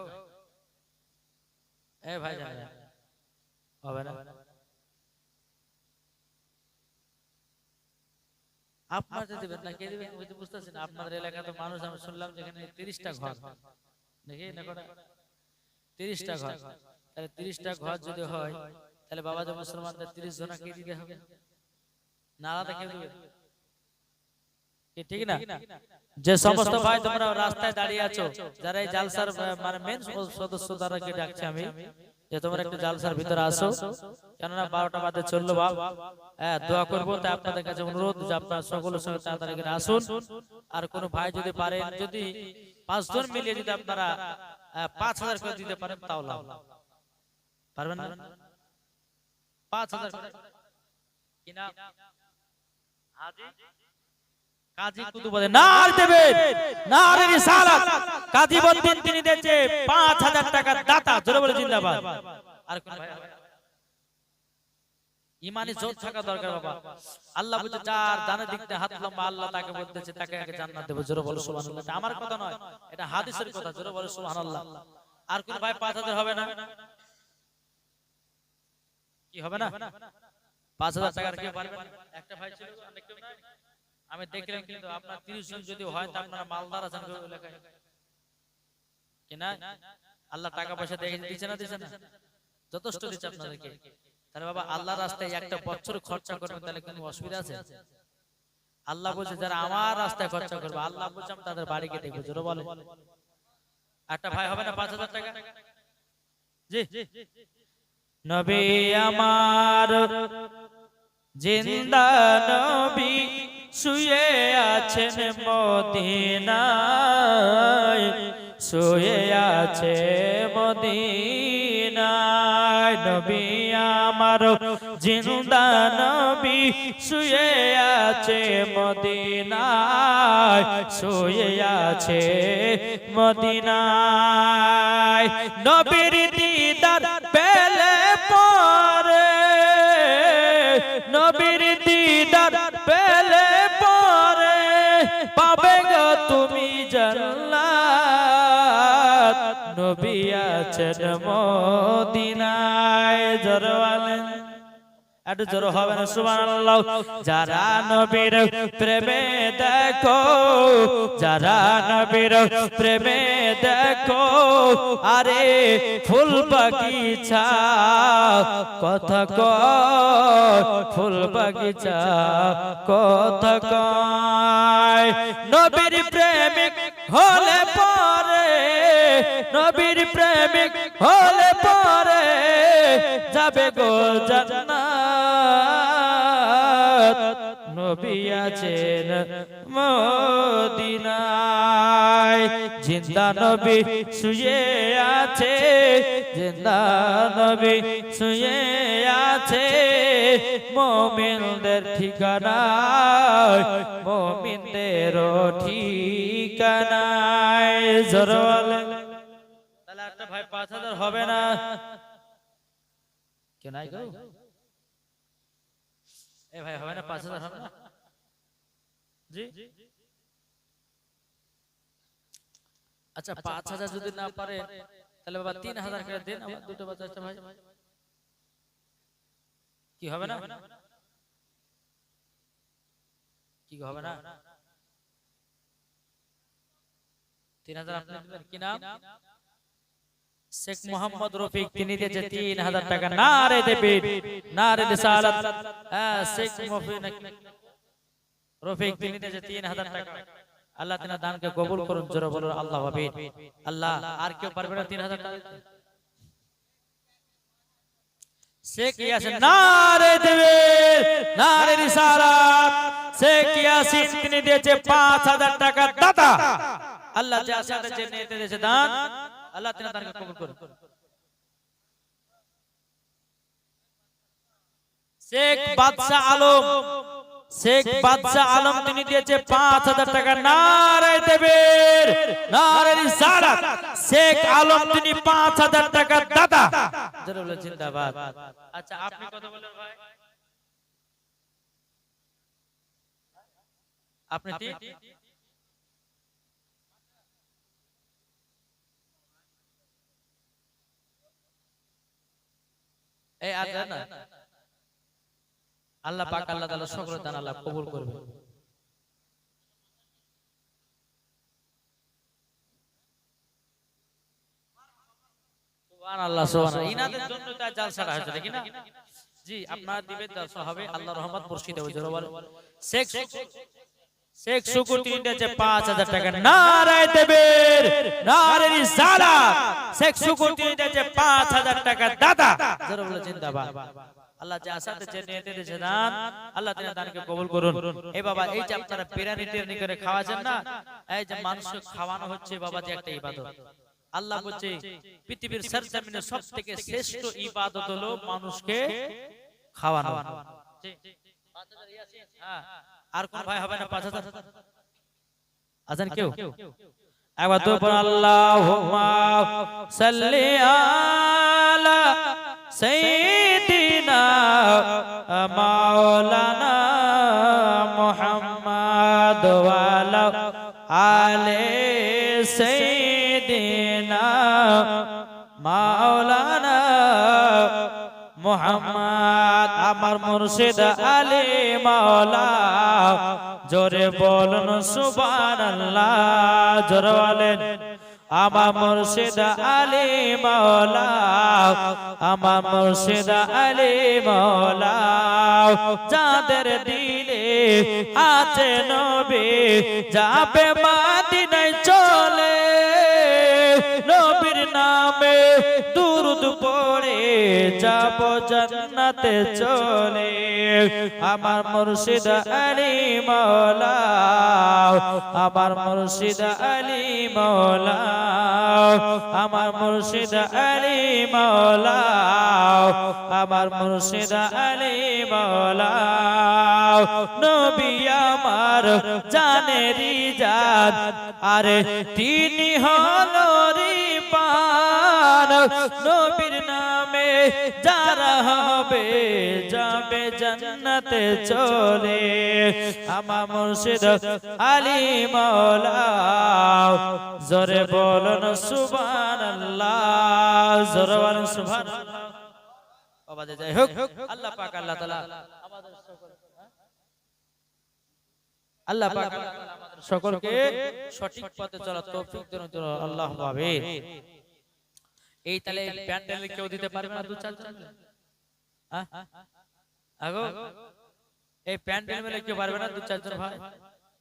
এ ভাই জান হবে না? আপনারা দিবেন না, কে দিবেন? ওই তো বুঝতেছেন আপনাদের এলাকাতে মানুষ, আমি শুনলাম যেখানে 30টা ঘর দেখি না করে 30টা ঘর, তাহলে 30টা ঘর যদি হয় তাহলে বাবা যে মুসলমানদের 30 জনকে দিতে হবে না, আলাদা কেউ দিবে? ঠিক না? যে সমস্ত ভাই তোমরা রাস্তায় দাঁড়িয়ে আছো, যারা এই জালসার মানে মেন সদস্য দ্বারাকে ডাকছি আমি যে তোমরা একটু জালসার ভিতরে আসো, কেননা 12টা বাজে চললো বাপ। হ্যাঁ দোয়া করবো, তাই আপনাদের কাছে অনুরোধ যে আপনারা সকলের সঙ্গে তাড়াতাড়ি করে আসুন। আর কোনো ভাই যদি পারেন, যদি 5 জন মিলিয়ে যদি আপনারা 5000 করে দিতে পারেন তাও লাভ। পারবেন না? 5000 করে কি নাম? হাজী কাজী কুতুবউদ্দিন নার দেবেন, নারে রিসালাত। কাজী বদ্দিন তিনি দিয়েছে 5000 টাকার দাতা, জোরে বলে জিন্দাবাদ। আর কোন ভাই? ইমানি জোর থাকা দরকার বাবা। আল্লাহ বলছে যার ডানের দিক দিয়ে হাত লম্বা আল্লাহ তাকে বলতেছে তাকে আগে জান্নাত দেব, জোরে বলে সুবহানাল্লাহ। এটা আমার কথা নয়, এটা হাদিসের কথা, জোরে বলে সুবহানাল্লাহ। আর কোন ভাই 5000 হবে না? কি হবে না? 5000 টাকার কি পারবেন? একটা ভাই ছিল, অনেক কেউ নাই। আমি দেখলাম কিন্তু আপনার 30 জন যদি হয় তা আপনারা মালদার আছেন এলাকায় কি না? আল্লাহ টাকা পয়সা দেখে দিচ্ছে না, দিচ্ছে না? যথেষ্ট দিচ্ছে আপনাদেরকে। তাহলে বাবা আল্লাহর রাস্তায় একটা বছর খরচা করবেন, তাহলে কোনো অসুবিধা আছে? আল্লাহ বলছে যারা আমার রাস্তায় খরচা করবে, আল্লাহ বলছে আমি তাদের বাড়িকে দেখবো, জোরে বলে। একটা ভাই হবে না 5000 টাকা? জি নবী আমার জিন্দা নবী শুয়ে আছেন মদিনায়, শুয়ে আছে মদিনায়। নবী আমার জিন্দা নবী শুয়ে আছে মদিনায়, শুয়ে আছে মদিনায়। নবীর দিদার পেলে পরে, নবীর দিদার পেলে পরে পাবে গো তুমি জান্নাত। নবী আছেন মদিনায়, জোরে বলেন। একটু জোরে হবে না সুবহানাল্লাহ। যারা নবীর প্রেমে দেখো, যারা নবীর প্রেমে দেখো, আরে ফুল বাগিচা কথা কয়, ফুল বাগিচা কথা কয়। নবীর প্রেমিক হলে পরে, নবীর প্রেমিক হলে পরে যাবে গো জান্নাত। নবী আছেন মদিনায়, জিন্দা নবী শুয়ে আছে, জিন্দা নবী শুয়ে আছে মুমিনদের ঠিকানায়, মুমিনদের ঠিকানায়, জোরে বলে। তাহলে একটা ভাই 5000 হবে না? কে নাই গো? এ ভাই হবে না? 5000 হবে না? জি আচ্ছা 5000 যদি না পারে তাহলে বাবা 3000 করে দেন, আমার দুটো বাচ্চা আছে ভাই। কি হবে না? কি হবে না? 3000 আপনি দিবেন? কি নাম? শেখ মোহাম্মদ রফিক, তিনি দিয়েছে 3000 টাকা। নারে দেবেন, নারে রিসালাত। শেখ রফিক তিনি দিয়েছে 3000 টাকা। আল্লাহ তাআলা দানকে কবুল করুন, জোরে বলুন আল্লাহু আকবার। আল্লাহ আর কেউ পারবে না 3000 টাকা দিতে? শেখ ইয়াসিন নারে তাকবীর, নারে রিসালাত। শেখ ইয়াসিন তিনি দিয়েছে 5000 টাকা দাতা। আল্লাহ যার সাথে যে নিতে দিয়েছে দান, আল্লাহ তাআলা দানকে কবুল করুন। শেখ বাদশা আলম, শেখ বাদশা আলম তিনি দিয়েছে 5000 টাকা। নারে তাকবীর, নারে রিসালাত। শেখ আলম তিনি 5000 টাকা দাতা। জোরে বলে জিন্দাবাদ। আচ্ছা আপনি কত বলেন ভাই? আপনি এই আচ্ছা না, আল্লাহ পাক আল্লাহ তাআলা সকল দান আল্লাহ কবুল করবে। সুবহানাল্লাহ, সুবহানাল্লাহ। ইনাদের জন্য তো জালসাটা হয়েছে নাকি না? জি, আপনারা দিবেন, জালসা হবে, আল্লাহর রহমত মুর্শিদ হবে। জোরে বলেন। শেখ শুকুর তিনি দিয়েছে 5000 টাকা। নারে তাকবীর, নারে রিসালাত। শেখ শুকুর তিনি দিয়েছে 5000 টাকা দাতা। জোরে বলে জিন্দাবাদ। আল্লাহ যার সাথে যে নিতে দিয়েছে দান, আল্লাহ তাআলা দানকে কবুল করুন। এই বাবা এই যে আপনারা বিরিয়ানি টিরানি করে খাওয়াছেন না, এই যে মানুষকে খাওয়ানো হচ্ছে বাবা, যে একটা ইবাদত। আল্লাহ বলছে পৃথিবীর সরজমিনে সবথেকে শ্রেষ্ঠ ইবাদত হলো মানুষকে খাওয়ানো। হ্যাঁ, আর কোন ভাই হবে না 5000? আছেন কেউ? একবার তো বল আল্লাহুম্মা সাল্লি আলা সাইয়্যিদিনা মাওলানা মুহাম্মদ ওয়া আলা আলি সাইয়্যিদিনা মাওলানা মুহাম্মদ। আমার মুর্শিদ আলী মাওলা, জোরে বলুন সুবহানাল্লাহ। জোরে বলেন আমার মুর্শিদ আলী মাওলা, আমার মুর্শিদ আলী মাওলা। যাদের দিলে আছে নবী যাবে মদিনায় চলে, নবীর নামে দুরূদ পড়ে যাব জান্নাতে চলে। আমার মুর্শিদ আলী মাওলা, আমার মুর্শিদ আলী মাওলা, আমার মুর্শিদ আলী মাওলা, আমার মুর্শিদ আলী মাওলা। নবী আমার জানেরই জান, আরে তিনি হলো রিপান। নবীর নামে যারা হবে যাবে জান্নাতে চলে। আমার মুর্শিদ আলী মাওলা, জোরে বলুন সুবহানাল্লাহ। জোরে বলুন সুবহানাল্লাহ। বাবা যাই হোক, আল্লাহ পাক আল্লাহ তাআলা আমাদের আল্লাহ পাক আমাদের সকলকে সঠিক পথে চলার তৌফিক দান করুন, আল্লাহুম্মা আমিন। এই তাহলে প্যান্ডেলে কেউ দিতে পারবে না 2-4 জন? আগো এই প্যান্ডেল মেলে কেউ পারবে না 2-4 জন ভাই?